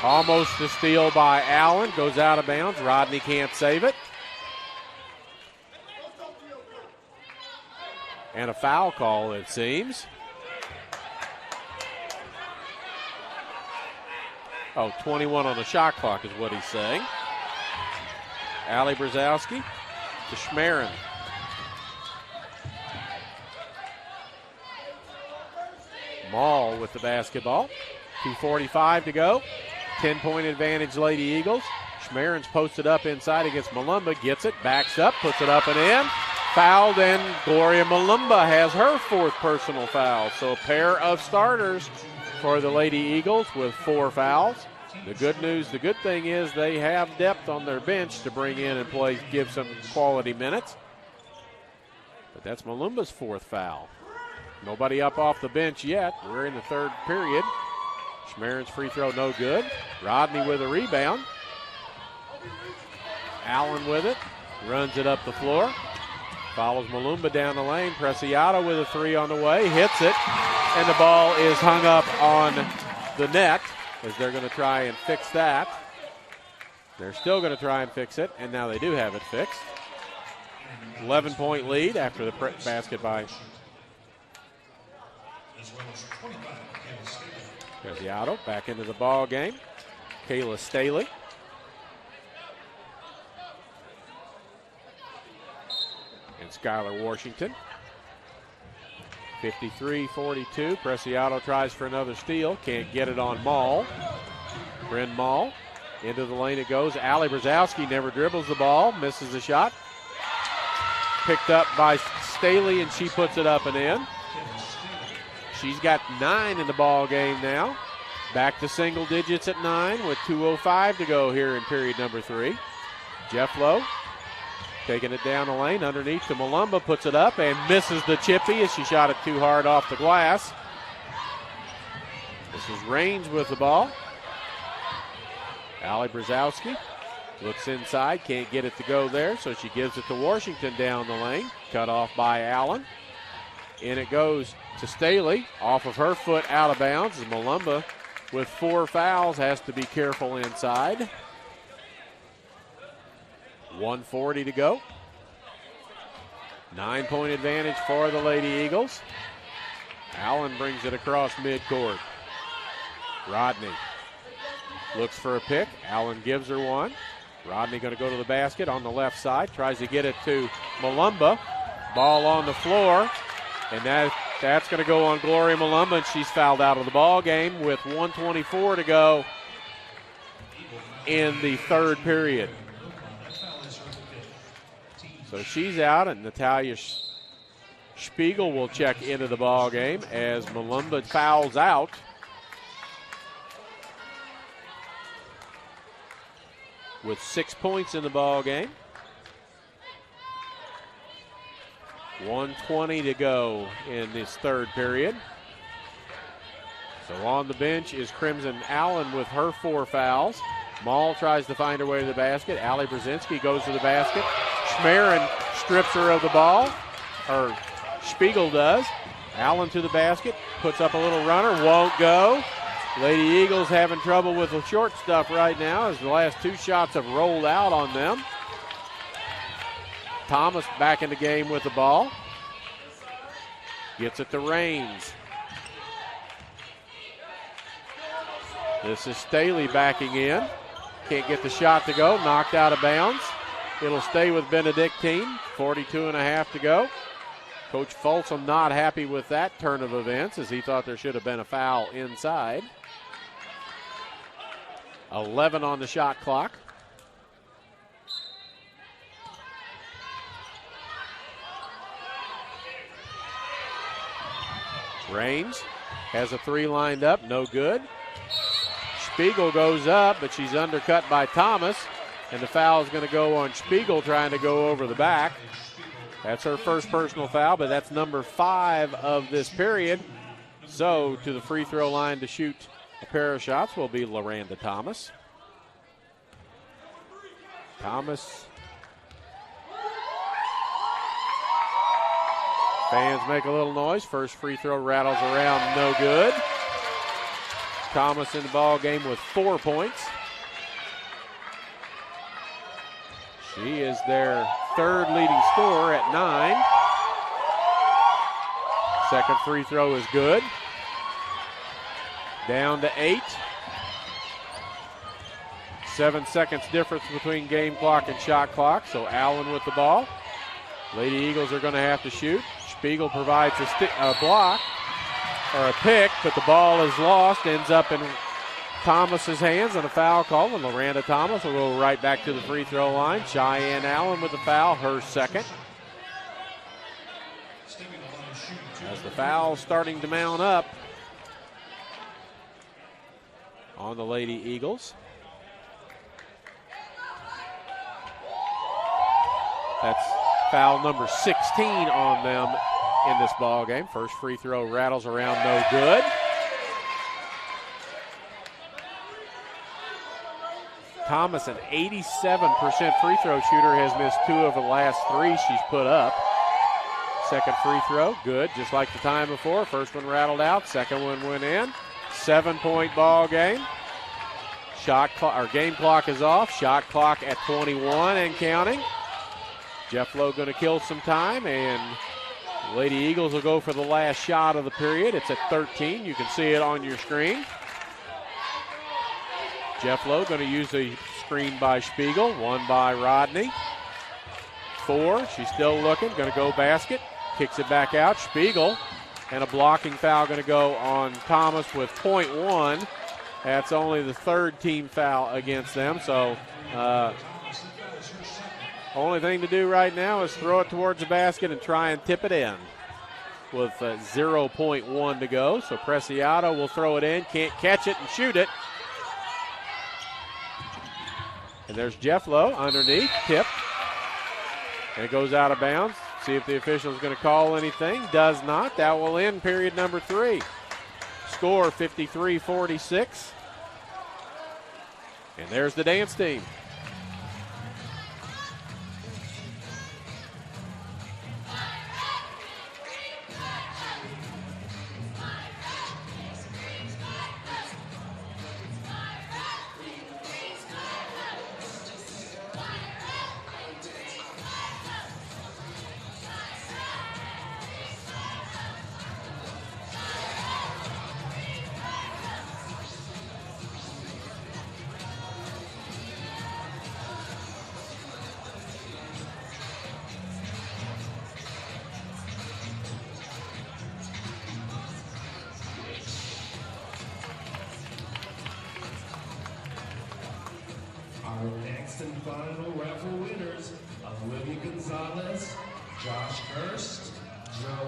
Almost a steal by Allen. Goes out of bounds. Rodney can't save it. And a foul call, it seems. Oh, 21 on the shot clock is what he's saying. Allie Brzezowski to Schmerin. Maul with the basketball. 2:45 to go. 10-point advantage, Lady Eagles. Schmerin's posted up inside against Malumba. Gets it, backs up, puts it up and in. Fouled, and Gloria Malumba has her 4th personal foul. So a pair of starters for the Lady Eagles with 4 fouls. The good news, the good thing is they have depth on their bench to bring in and play, give some quality minutes. But that's Malumba's 4th foul. Nobody up off the bench yet. We're in the 3rd period. Schmerin's free throw no good. Rodney with a rebound. Allen with it. Runs it up the floor. Follows Malumba down the lane. Preciado with a 3 on the way. Hits it. And the ball is hung up on the net as they're going to try and fix that. They're still going to try and fix it. And now they do have it fixed. 11-point lead after the basket by Preciado. Back into the ball game. Kayla Staley. And Skylar Washington. 53-42. Preciado tries for another steal. Can't get it on Maul. Bryn Maul. Into the lane it goes. Allie Brzezowski never dribbles the ball. Misses the shot. Picked up by Staley, and she puts it up and in. She's got 9 in the ball game now. Back to single digits at 9 with 2:05 to go here in period number 3. Jeff Lowe taking it down the lane underneath to Malumba, puts it up and misses the chippy as she shot it too hard off the glass. This is Raines with the ball. Allie Brzezowski looks inside, can't get it to go there, so she gives it to Washington down the lane. Cut off by Allen. In it goes to Staley, off of her foot, out of bounds. As Malumba, with 4 fouls, has to be careful inside. 1:40 to go. 9-point advantage for the Lady Eagles. Allen brings it across midcourt. Rodney looks for a pick. Allen gives her one. Rodney going to go to the basket on the left side. Tries to get it to Malumba. Ball on the floor. And that's going to go on Gloria Malumba, and she's fouled out of the ball game with 1:24 to go in the 3rd period. So she's out, and Natalia Spiegel will check into the ball game as Malumba fouls out. With 6 points in the ball game. 1:20 to go in this 3rd period. So on the bench is Crimson Allen with her 4 fouls. Maul tries to find her way to the basket. Allie Brzezinski goes to the basket. Schmerin strips her of the ball, or Spiegel does. Allen to the basket, puts up a little runner, won't go. Lady Eagles having trouble with the short stuff right now as the last 2 shots have rolled out on them. Thomas back in the game with the ball. Gets it to Raines. This is Staley backing in. Can't get the shot to go. Knocked out of bounds. It'll stay with Benedictine. 42.5 to go. Coach Folsom not happy with that turn of events as he thought there should have been a foul inside. 11 on the shot clock. Raines has a 3 lined up, no good. Spiegel goes up, but she's undercut by Thomas, and the foul is going to go on Spiegel trying to go over the back. That's her first personal foul, but that's number 5 of this period. So to the free throw line to shoot a pair of shots will be LaRanda Thomas. Thomas. Fans make a little noise. First free throw rattles around, no good. Thomas in the ball game with 4 points. She is their third leading scorer at 9. Second free throw is good. Down to 8. 7 seconds difference between game clock and shot clock. So Allen with the ball. Lady Eagles are going to have to shoot. Spiegel provides a block or a pick, but the ball is lost, ends up in Thomas's hands, and a foul call. And Miranda Thomas will go right back to the free throw line. Cheyenne Allen with the foul, her second. As the foul starting to mount up on the Lady Eagles. That's foul number 16 on them in this ball game. First free throw rattles around, no good. Thomas, an 87% free throw shooter, has missed 2 of the last 3 she's put up. Second free throw, good, just like the time before. First one rattled out, second one went in. 7-point ball game. Game clock is off. Shot clock at 21 and counting. Jeff Lowe going to kill some time, and Lady Eagles will go for the last shot of the period. It's at 13. You can see it on your screen. Jeff Lowe going to use a screen by Spiegel, one by Rodney. 4, she's still looking, going to go basket, kicks it back out. Spiegel, and a blocking foul going to go on Thomas with .1. That's only the third team foul against them, so only thing to do right now is throw it towards the basket and try and tip it in with 0.1 to go. So Preciado will throw it in, can't catch it and shoot it. And there's Jeff Lowe underneath, tip. And it goes out of bounds. See if the official is going to call anything. Does not. That will end period number 3. Score 53-46. And there's the dance team.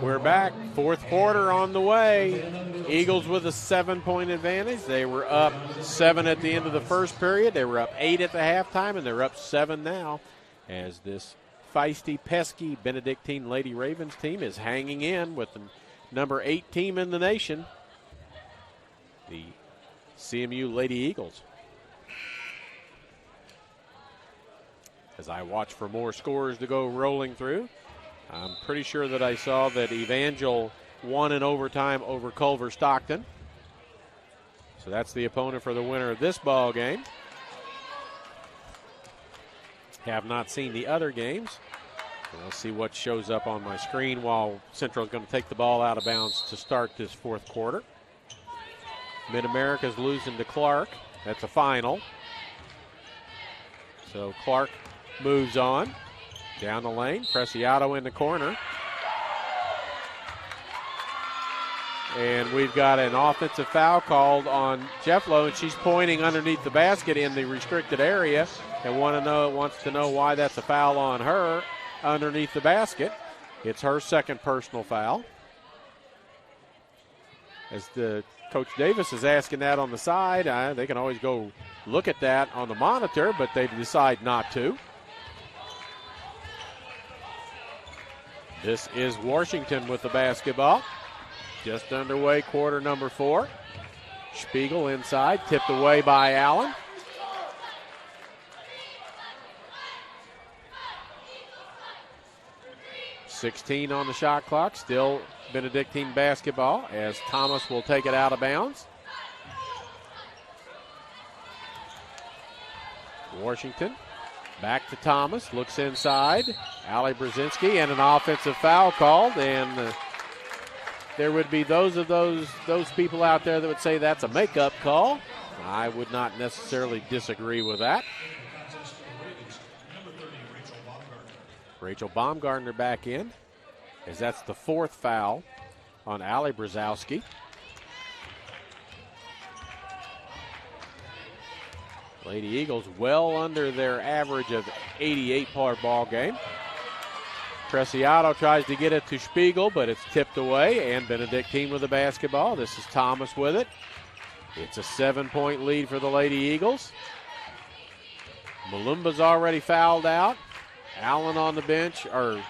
We're back. Fourth quarter on the way. Eagles with a 7-point advantage. They were up 7 at the end of the first period. They were up 8 at the halftime, and they're up 7 now as this feisty, pesky Benedictine Lady Ravens team is hanging in with the number 8 team in the nation, the CMU Lady Eagles. As I watch for more scores to go rolling through, I'm pretty sure that I saw that Evangel won in overtime over Culver Stockton. So that's the opponent for the winner of this ball game. Have not seen the other games. So we'll see what shows up on my screen while Central is going to take the ball out of bounds to start this fourth quarter. Mid-America's losing to Clark. That's a final. So Clark moves on. Down the lane, Preciado in the corner. And we've got an offensive foul called on Jeff Lowe, and she's pointing underneath the basket in the restricted area and wants to know why that's a foul on her underneath the basket. It's her second personal foul. As the Coach Davis is asking that on the side, they can always go look at that on the monitor, but they decide not to. This is Washington with the basketball. Just underway, quarter number 4. Spiegel inside, tipped away by Allen. 16 on the shot clock. Still Benedictine basketball as Thomas will take it out of bounds. Washington back to Thomas. Looks inside. Ali Brzezinski, and an offensive foul called. And there would be those people out there that would say that's a makeup call. I would not necessarily disagree with that. Rachel Baumgartner back in, as that's the 4th foul on Ali Brzezowski. Lady Eagles well under their average of 88 per ball game. Preciado tries to get it to Spiegel, but it's tipped away, and Benedictine with the basketball. This is Thomas with it. It's a 7-point lead for the Lady Eagles. Malumba's already fouled out. Allen on the bench, or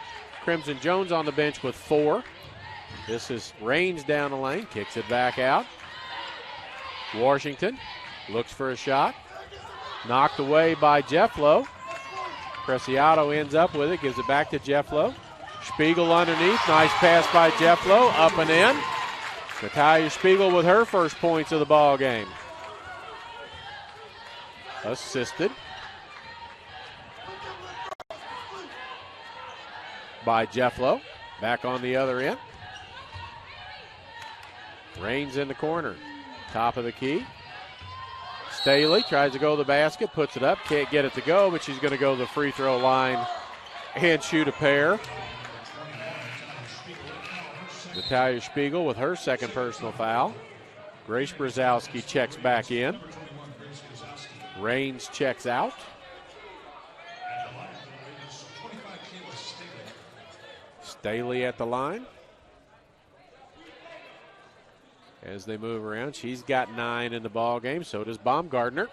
Crimson Jones on the bench with 4. This is Raines down the lane, kicks it back out. Washington looks for a shot. Knocked away by Jefflow. Preciado ends up with it, gives it back to Jefflow. Spiegel underneath, nice pass by Jefflow, up and in. Natalia Spiegel with her first points of the ball game. Assisted by Jefflow. Back on the other end. Raines in the corner. Top of the key. Staley tries to go to the basket, puts it up, can't get it to go, but she's going to go to the free throw line and shoot a pair. Natalia Spiegel with her second personal foul. Grace Brzezowski checks back in. Raines checks out. Staley at the line. As they move around, she's got 9 in the ball game. So does Baumgartner.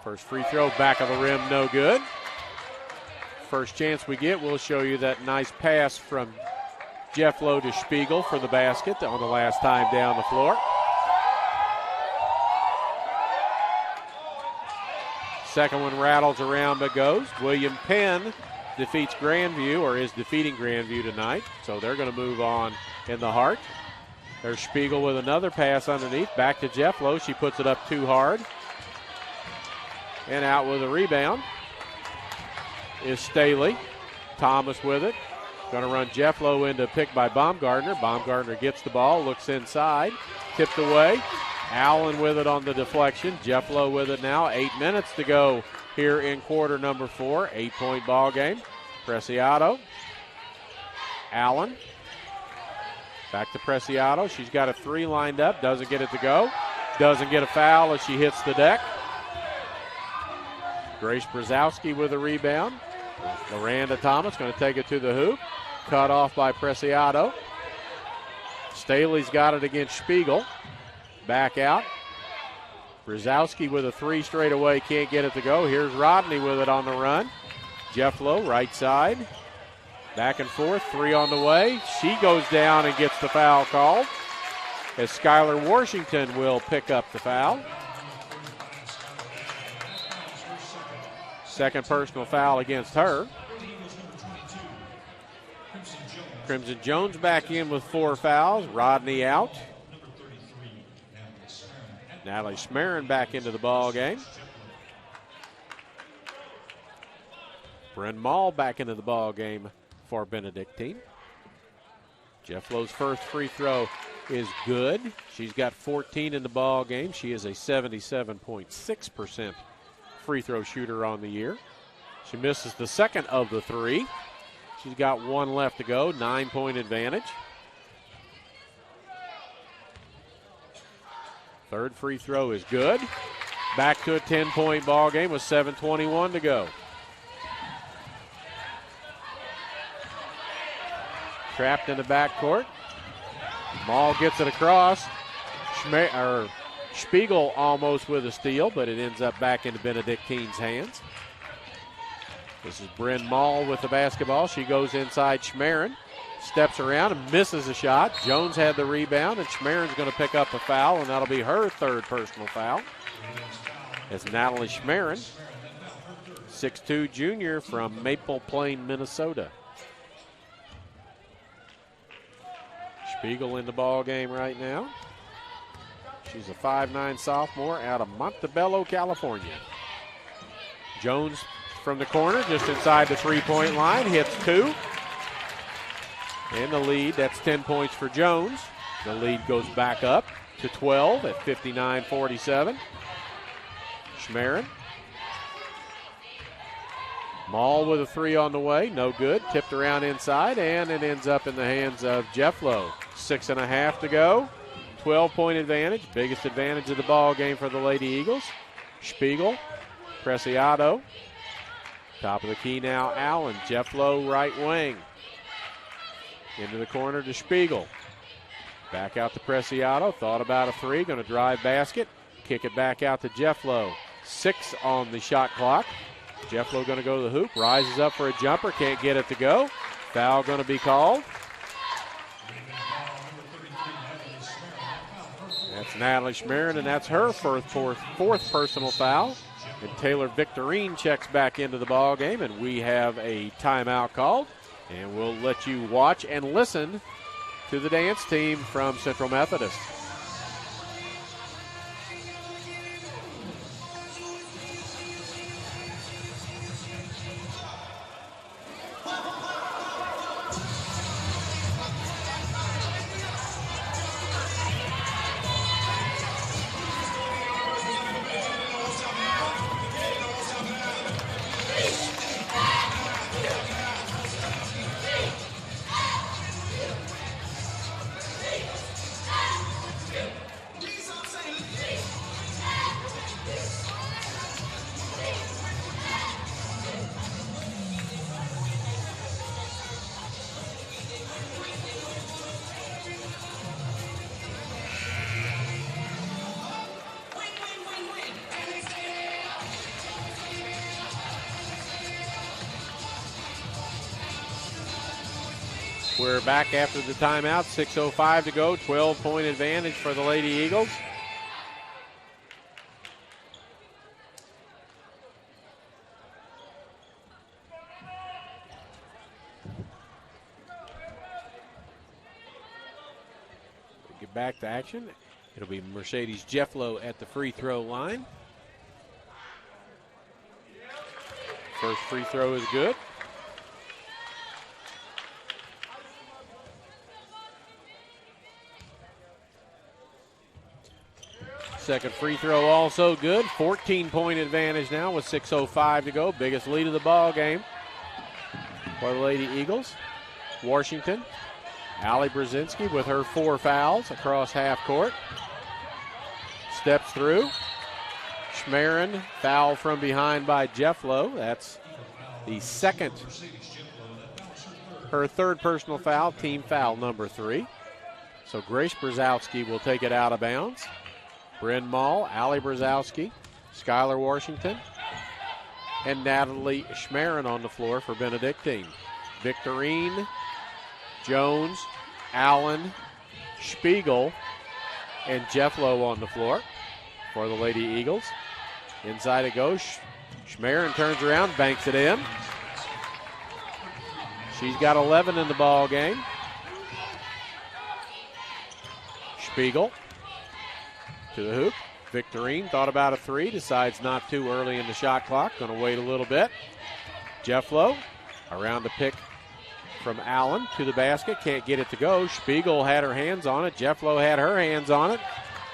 First free throw, back of the rim, no good. First chance we get, we'll show you that nice pass from Jefflow to Spiegel for the basket on the last time down the floor. Second one rattles around but goes. William Penn defeats Grandview, or is defeating Grandview tonight. So they're going to move on in the Hart. There's Spiegel with another pass underneath. Back to Jefflow. She puts it up too hard. And out with a rebound is Staley. Thomas with it. Going to run Jefflow into a pick by Baumgartner. Baumgartner gets the ball, looks inside. Tipped away. Allen with it on the deflection. Jefflow with it now. 8 minutes to go here in quarter number 4. 8-point ball game. Preciado. Allen. Back to Preciado. She's got a 3 lined up. Doesn't get it to go. Doesn't get a foul as she hits the deck. Grace Brzezowski with a rebound. Miranda Thomas going to take it to the hoop. Cut off by Preciado. Staley's got it against Spiegel. Back out. Brzezowski with a 3 straight away. Can't get it to go. Here's Rodney with it on the run. Jefflow, right side. Back and forth. 3 on the way. She goes down and gets the foul called, as Skylar Washington will pick up the foul. Second personal foul against her. Crimson Jones back in with 4 fouls. Rodney out. Natalie Schmerin back into the ball game. Bryn Mall back into the ball game for Benedictine. Jefflow's first free throw is good. She's got 14 in the ball game. She is a 77.6% free throw shooter on the year. She misses the second of the 3. She's got 1 left to go. 9-point advantage. Third free throw is good. Back to a 10-point ball game with 7:21 to go. Trapped in the backcourt. Mall gets it across. Spiegel almost with a steal, but it ends up back into Benedictine's hands. This is Bryn Mall with the basketball. She goes inside Schmerin. Steps around and misses a shot. Jones had the rebound, and Schmerin's going to pick up a foul, and that'll be her third personal foul. It's Natalie Schmerin. 6'2" junior from Maple Plain, Minnesota. Spiegel in the ball game right now. She's a 5'9" sophomore out of Montebello, California. Jones from the corner, just inside the three-point line, hits 2. And the lead, that's 10 points for Jones. The lead goes back up to 12 at 59-47. Schmerin. Maul with a 3 on the way, no good. Tipped around inside, and it ends up in the hands of Jefflow. 6.5 to go. 12-point advantage, biggest advantage of the ball game for the Lady Eagles. Spiegel, Preciado. Top of the key now, Allen. Jefflow right wing. Into the corner to Spiegel. Back out to Preciado. Thought about a 3. Going to drive basket. Kick it back out to Jefflow. 6 on the shot clock. Jefflow going to go to the hoop. Rises up for a jumper. Can't get it to go. Foul going to be called. That's Natalie Schmerin, and that's her fourth personal foul. And Taylor Victorine checks back into the ball game, and we have a timeout called. And we'll let you watch and listen to the dance team from Central Methodist. We're back after the timeout. 6:05 to go. 12-point advantage for the Lady Eagles. Get back to action. It'll be Mercedes Jefflow at the free throw line. First free throw is good. Second free throw also good. 14-point advantage now with 6:05 to go. Biggest lead of the ball game for the Lady Eagles. Washington. Allie Brzezinski with her 4 fouls across half court. Steps through. Schmerin, foul from behind by Jefflow. That's the second. Her third personal foul, team foul number 3. So Grace Brzezowski will take it out of bounds. Bryn Mall, Allie Brzezowski, Skylar Washington, and Natalie Schmerin on the floor for Benedictine. Victorine, Jones, Allen, Spiegel, and Jefflow on the floor for the Lady Eagles. Inside it goes. Schmerin turns around, banks it in. She's got 11 in the ball game. Spiegel to the hoop. Victorine thought about a 3, decides not to early in the shot clock. Going to wait a little bit. Jefflow around the pick from Allen to the basket. Can't get it to go. Spiegel had her hands on it. Jefflow had her hands on it.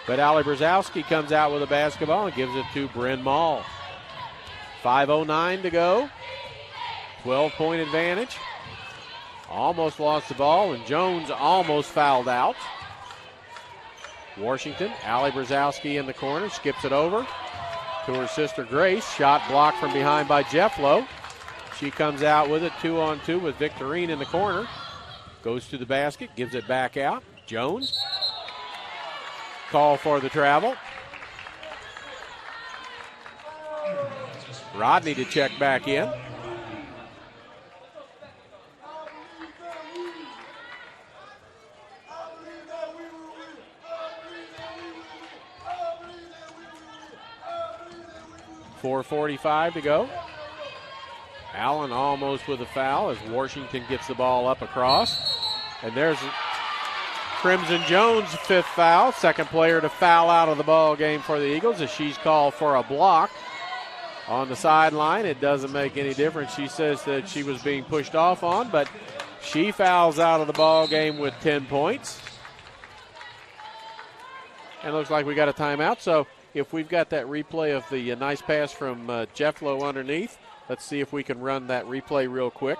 But Allie Brzezowski comes out with a basketball and gives it to Bryn Mall. 5:09 to go. 12-point advantage. Almost lost the ball, and Jones almost fouled out. Washington, Allie Brzezowski in the corner, skips it over to her sister Grace. Shot blocked from behind by Jefflow. She comes out with it 2-on-2 with Victorine in the corner. Goes to the basket, gives it back out. Jones. Call for the travel. Rodney to check back in. .445 to go. Allen almost with a foul as Washington gets the ball up across. And there's Crimson Jones' 5th foul. Second player to foul out of the ball game for the Eagles as she's called for a block on the sideline. It doesn't make any difference. She says that she was being pushed off on, but she fouls out of the ball game with 10 points. And it looks like we got a timeout. So if we've got that replay of the nice pass from Jefflow underneath, let's see if we can run that replay real quick.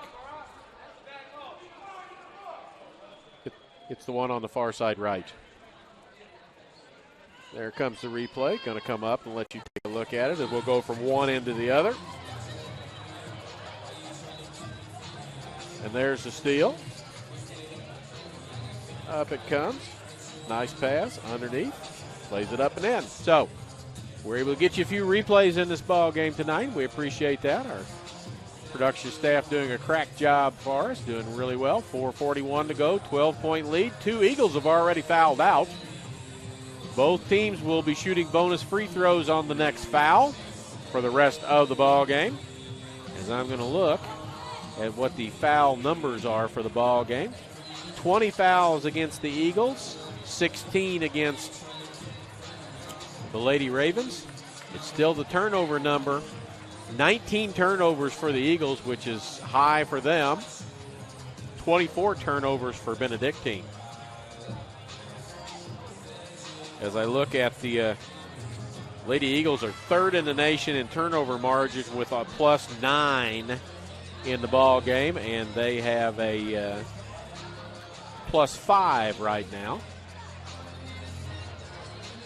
It's the one on the far side right. There comes the replay. Going to come up and let you take a look at it, and we'll go from one end to the other. And there's the steal. Up it comes. Nice pass underneath. Plays it up and in. So we're able to get you a few replays in this ball game tonight. We appreciate that. Our production staff doing a crack job for us, doing really well. 4:41 to go, 12-point lead. 2 Eagles have already fouled out. Both teams will be shooting bonus free throws on the next foul for the rest of the ball game. As I'm going to look at what the foul numbers are for the ball game. 20 fouls against the Eagles, 16 against the Lady Ravens. It's still the turnover number. 19 turnovers for the Eagles, which is high for them. 24 turnovers for Benedictine. As I look at the Lady Eagles are 3rd in the nation in turnover margin with a +9 in the ball game, and they have a +5 right now.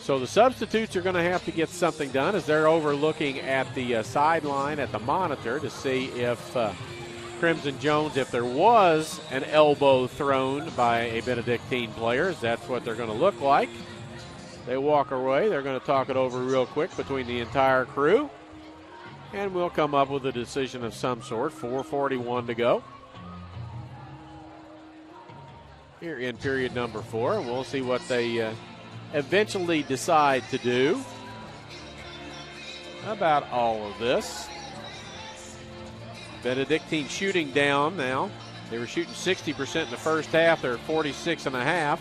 So the substitutes are going to have to get something done as they're overlooking at the sideline at the monitor to see if Crimson Jones, if there was an elbow thrown by a Benedictine player, that's what they're going to look like. They walk away. They're going to talk it over real quick between the entire crew, and we'll come up with a decision of some sort. 4:41 to go here in period number 4. We'll see what they eventually decide to do about all of this. Benedictine shooting down now. They were shooting 60% in the first half. They're at 46.5.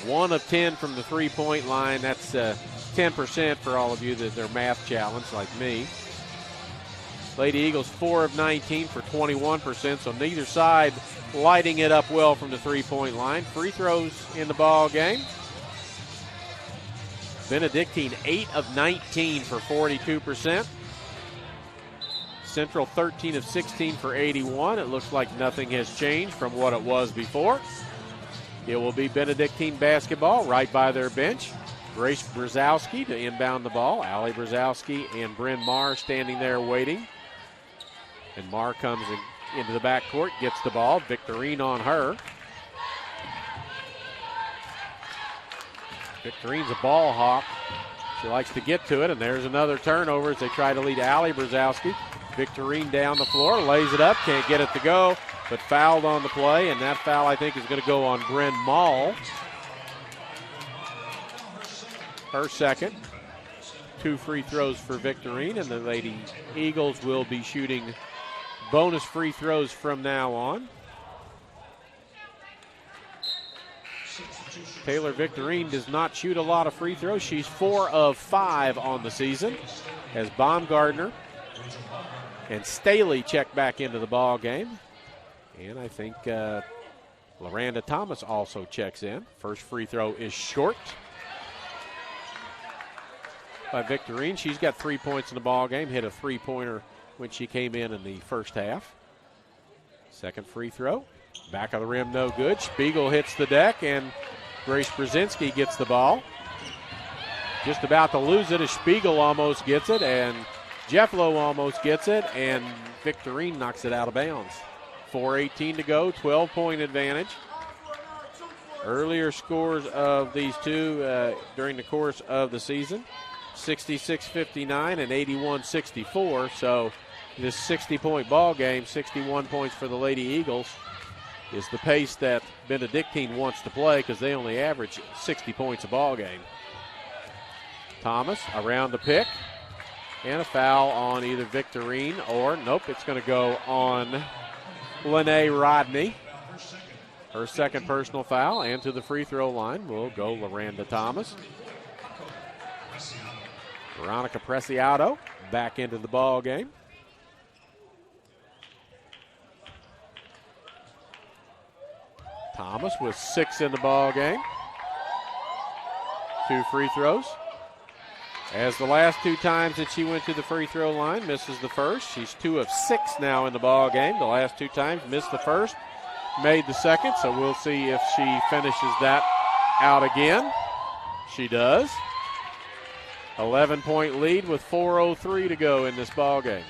1 of 10 from the three-point line. That's 10% for all of you that are math challenged like me. Lady Eagles 4 of 19 for 21%, so neither side lighting it up well from the three-point line. Free throws in the ball game. Benedictine 8 of 19 for 42%. Central 13 of 16 for 81. It looks like nothing has changed from what it was before. It will be Benedictine basketball right by their bench. Grace Brzezowski to inbound the ball. Allie Brzezowski and Bryn Marr standing there waiting. And Marr comes into the backcourt, gets the ball. Victorine on her. Victorine's a ball hawk. She likes to get to it, and there's another turnover as they try to lead Allie Brzezowski. Victorine down the floor, lays it up, can't get it to go, but fouled on the play, and that foul, I think, is going to go on Bryn Mall. Her second. 2 free throws for Victorine, and the Lady Eagles will be shooting bonus free throws from now on. Taylor Victorine does not shoot a lot of free throws. She's 4 of 5 on the season as Baumgartner and Staley check back into the ball game. And I think LaRanda Thomas also checks in. First free throw is short by Victorine. She's got 3 points in the ball game, hit a three-pointer when she came in the first half. Second free throw, back of the rim, no good. Spiegel hits the deck, and Grace Brzezinski gets the ball. Just about to lose it as Spiegel almost gets it, and Jefflow almost gets it, and Victorine knocks it out of bounds. 4:18 to go, 12-point advantage. Earlier scores of these two during the course of the season, 66-59 and 81-64. So this 60-point ball game, 61 points for the Lady Eagles, is the pace that Benedictine wants to play because they only average 60 points a ball game. Thomas around the pick. And a foul on either Victorine or, nope, it's going to go on Lene Rodney. Her second personal foul, and to the free throw line will go LaRanda Thomas. Veronica Preciado back into the ball game. Thomas with 6 in the ball game. 2 free throws. As the last 2 times that she went to the free throw line, misses the first. She's 2 of 6 now in the ball game. The last 2 times missed the first, made the second, so we'll see if she finishes that out again. She does. 11-point lead with 4:03 to go in this ball game.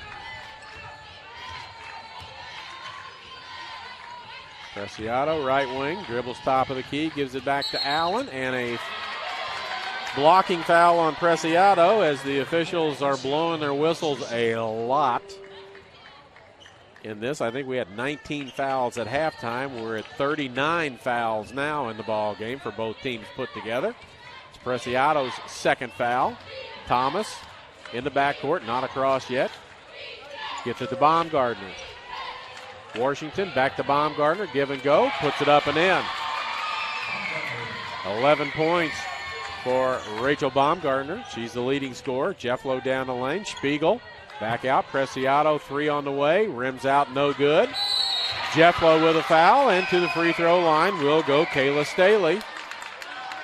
Preciado, right wing, dribbles top of the key, gives it back to Allen, and a blocking foul on Preciado as the officials are blowing their whistles a lot in this. I think we had 19 fouls at halftime. We're at 39 fouls now in the ball game for both teams put together. It's Preciado's second foul. Thomas in the backcourt, not across yet. Gets it to Baumgartner. Washington back to Baumgartner, give and go, puts it up and in. 11 points for Rachel Baumgartner. She's the leading scorer. Jefflow down the lane. Spiegel back out. Preciado, 3 on the way. Rims out, no good. Jefflow with a foul, and to the free throw line will go Kayla Staley.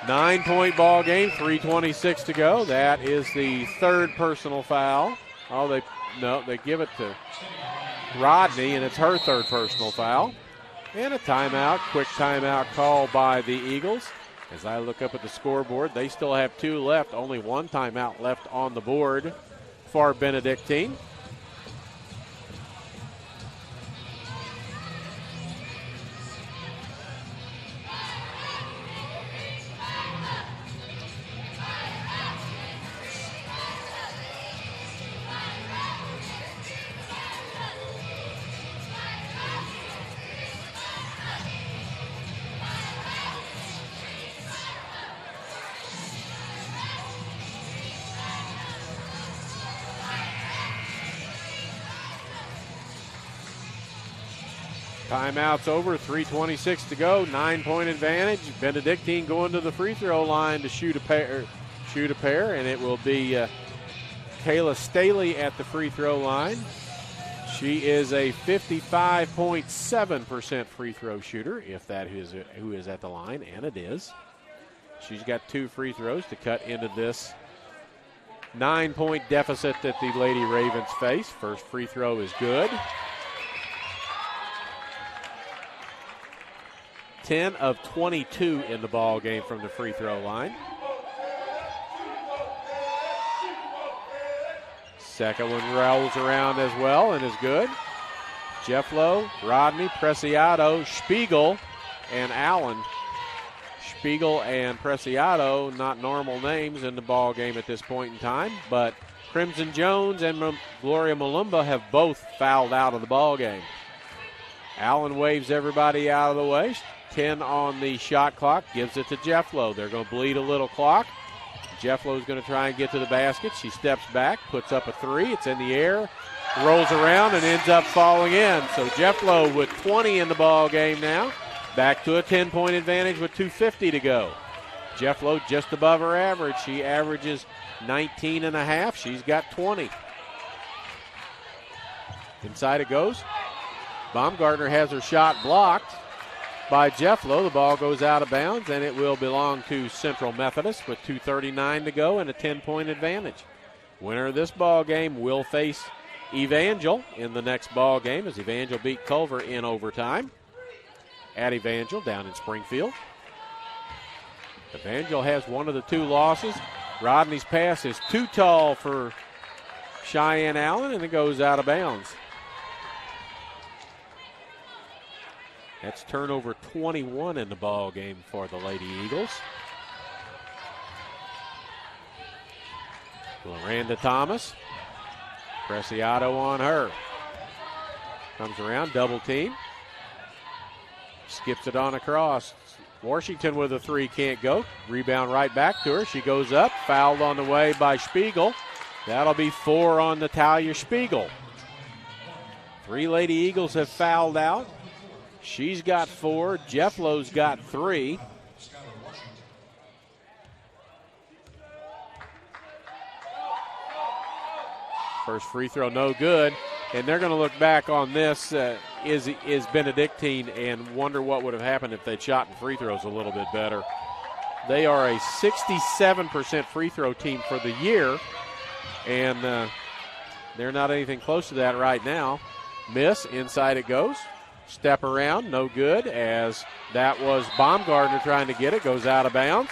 9-point ball game, 3:26 to go. That is the third personal foul. Oh, they give it to Rodney, and it's her third personal foul. And a timeout, quick timeout call by the Eagles. As I look up at the scoreboard, they still have 2 left. Only 1 timeout left on the board for Benedictine. Timeout's over, 3:26 to go, 9-point advantage. Benedictine going to the free throw line to shoot a pair, and it will be Kayla Staley at the free throw line. She is a 55.7% free throw shooter, if that is who is at the line, and it is. She's got 2 free throws to cut into this 9-point deficit that the Lady Ravens face. First free throw is good. 10 of 22 in the ball game from the free throw line. Second one rolls around as well and is good. Jefflow, Rodney, Preciado, Spiegel, and Allen. Spiegel and Preciado, not normal names in the ball game at this point in time, but Crimson Jones and Gloria Malumba have both fouled out of the ball game. Allen waves everybody out of the way. 10 on the shot clock, gives it to Jefflow. They're going to bleed a little clock. Jefflow's going to try and get to the basket. She steps back, puts up a 3. It's in the air, rolls around, and ends up falling in. So Jefflow with 20 in the ball game now. Back to a 10-point advantage with 2:50 to go. Jefflow just above her average. She averages 19.5. She's got 20. Inside it goes. Baumgartner has her shot blocked by Jefflow. The ball goes out of bounds, and it will belong to Central Methodist with 2:39 to go and a 10-point advantage. Winner of this ball game will face Evangel in the next ball game as Evangel beat Culver in overtime at Evangel down in Springfield. Evangel has one of the 2 losses. Rodney's pass is too tall for Cheyenne Allen, and it goes out of bounds. That's turnover 21 in the ball game for the Lady Eagles. LaRanda Thomas. Preciado on her. Comes around, double team. Skips it on across. Washington with a 3, can't go. Rebound right back to her. She goes up, fouled on the way by Spiegel. That'll be 4 on Natalia Spiegel. 3 Lady Eagles have fouled out. She's got 4. Jefflo's got 3. First free throw, no good. And they're going to look back on this is Benedictine and wonder what would have happened if they'd shot in free throws a little bit better. They are a 67% free throw team for the year, and they're not anything close to that right now. Miss, inside it goes. Step around, no good, as that was Baumgartner trying to get it, goes out of bounds.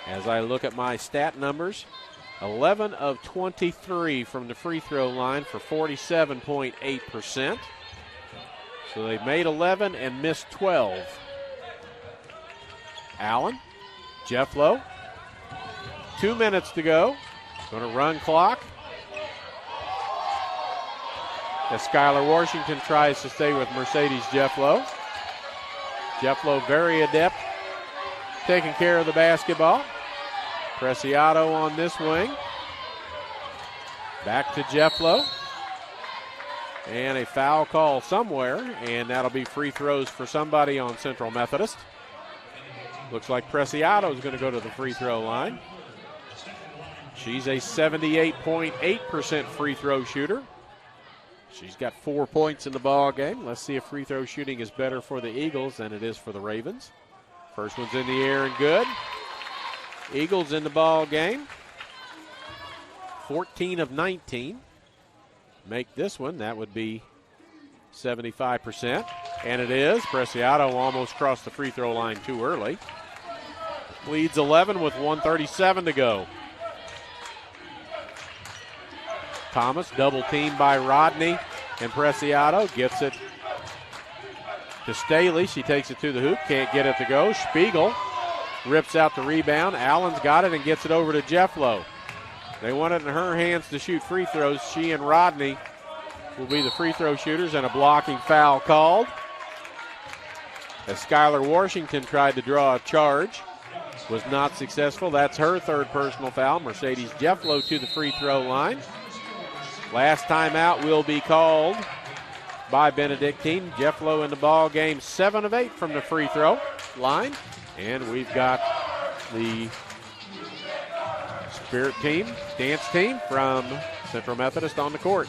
As I look at my stat numbers, 11 of 23 from the free throw line for 47.8%. So they've made 11 and missed 12. Allen, Jefflo, 2 minutes to go. Going to run clock. As Skylar Washington tries to stay with Mercedes Jefflo. Jefflo very adept, taking care of the basketball. Preciado on this wing. Back to Jefflo. And a foul call somewhere, and that'll be free throws for somebody on Central Methodist. Looks like Preciado is going to go to the free throw line. She's a 78.8% free throw shooter. She's got 4 points in the ball game. Let's see if free throw shooting is better for the Eagles than it is for the Ravens. First one's in the air and good. Eagles in the ball game. 14 of 19. Make this one, that would be 75%. And it is. Preciado almost crossed the free throw line too early. Leads 11 with 1:37 to go. Thomas, double teamed by Rodney, and Preciado gets it to Staley. She takes it to the hoop, can't get it to go. Spiegel rips out the rebound. Allen's got it and gets it over to Jefflo. They want it in her hands to shoot free throws. She and Rodney will be the free throw shooters, and a blocking foul called. As Skylar Washington tried to draw a charge, was not successful. That's her third personal foul. Mercedes Jefflo to the free throw line. Last time out will be called by Benedictine. Jefflo in the ball game, 7 of 8 from the free throw line. And we've got the Spirit team, dance team from Central Methodist on the court.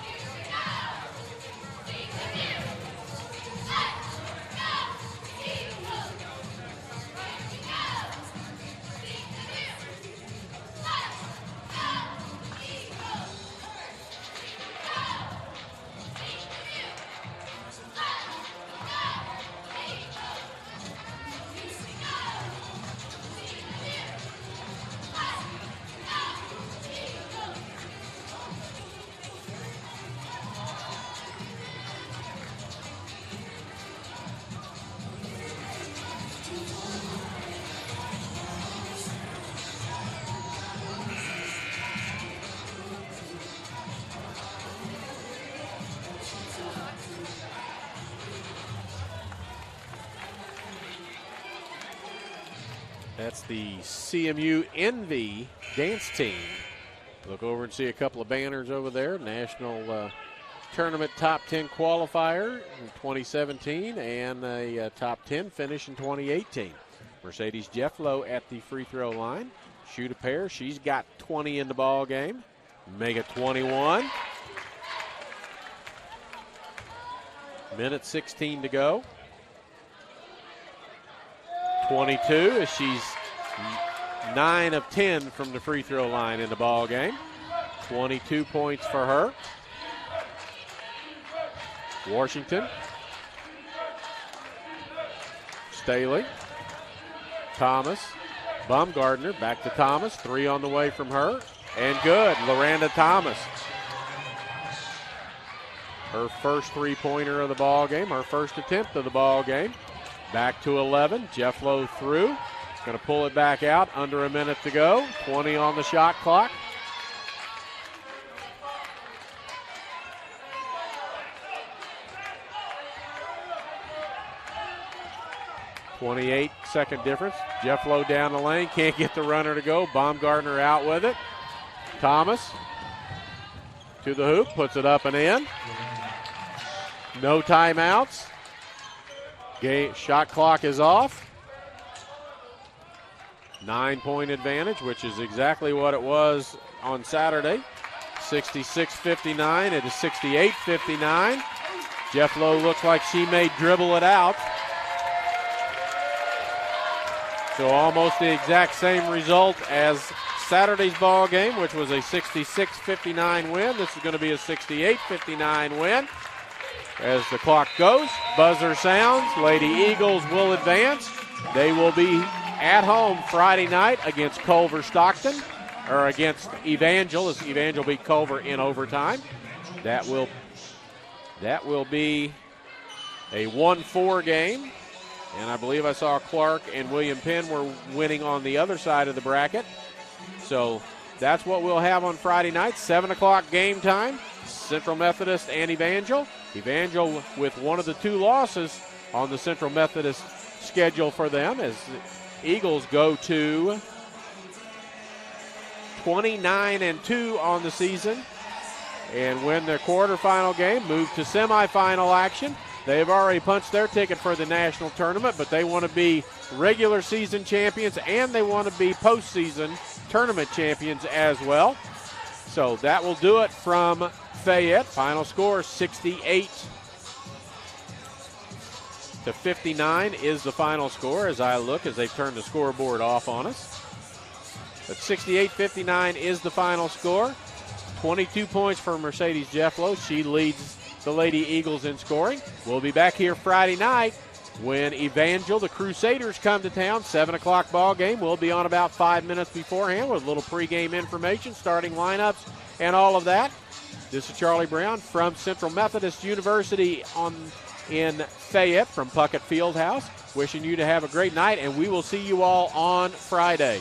That's the CMU Envy dance team. Look over and see a couple of banners over there. National Tournament Top 10 qualifier in 2017 and a Top 10 finish in 2018. Mercedes Jefflo at the free throw line. Shoot a pair. She's got 20 in the ball game. Make it 21. Minute 16 to go. 22 as she's 9 of 10 from the free throw line in the ball game. 22 points for her. Washington. Staley. Thomas. Baumgartner back to Thomas. 3 on the way from her. And good. Loranda Thomas. Her first three-pointer of the ball game. Her first attempt of the ball game. Back to 11. Jefflo through. Going to pull it back out. Under a minute to go. 20 on the shot clock. .28-second difference. Jefflo down the lane. Can't get the runner to go. Baumgartner out with it. Thomas to the hoop, puts it up and in. No timeouts. Shot clock is off. 9-point advantage, which is exactly what it was on Saturday. 66-59. It is 68-59. Jeff Lowe looks like she may dribble it out. So almost the exact same result as Saturday's ball game, which was a 66-59 win. This is going to be a 68-59 win. As the clock goes, buzzer sounds. Lady Eagles will advance. They will be at home Friday night against Culver Stockton, or against Evangel, as Evangel beat Culver in overtime. That will be a 1-4 game. And I believe I saw Clark and William Penn were winning on the other side of the bracket. So that's what we'll have on Friday night, 7 o'clock game time, Central Methodist and Evangel. Evangel with one of the two losses on the Central Methodist schedule for them, as the Eagles go to 29-2 on the season and win their quarterfinal game, move to semifinal action. They've already punched their ticket for the national tournament, but they want to be regular season champions and they want to be postseason tournament champions as well. So that will do it from Fayette. Final score 68-59 is the final score as they've turned the scoreboard off on us. But 68-59 is the final score. 22 points for Mercedes Jefflow. She leads the Lady Eagles in scoring. We'll be back here Friday night when Evangel, the Crusaders, come to town. 7 o'clock ball game. We'll be on about 5 minutes beforehand with a little pregame information, starting lineups, and all of that. This is Charlie Brown from Central Methodist University in Fayette from Puckett Fieldhouse. Wishing you to have a great night, and we will see you all on Friday.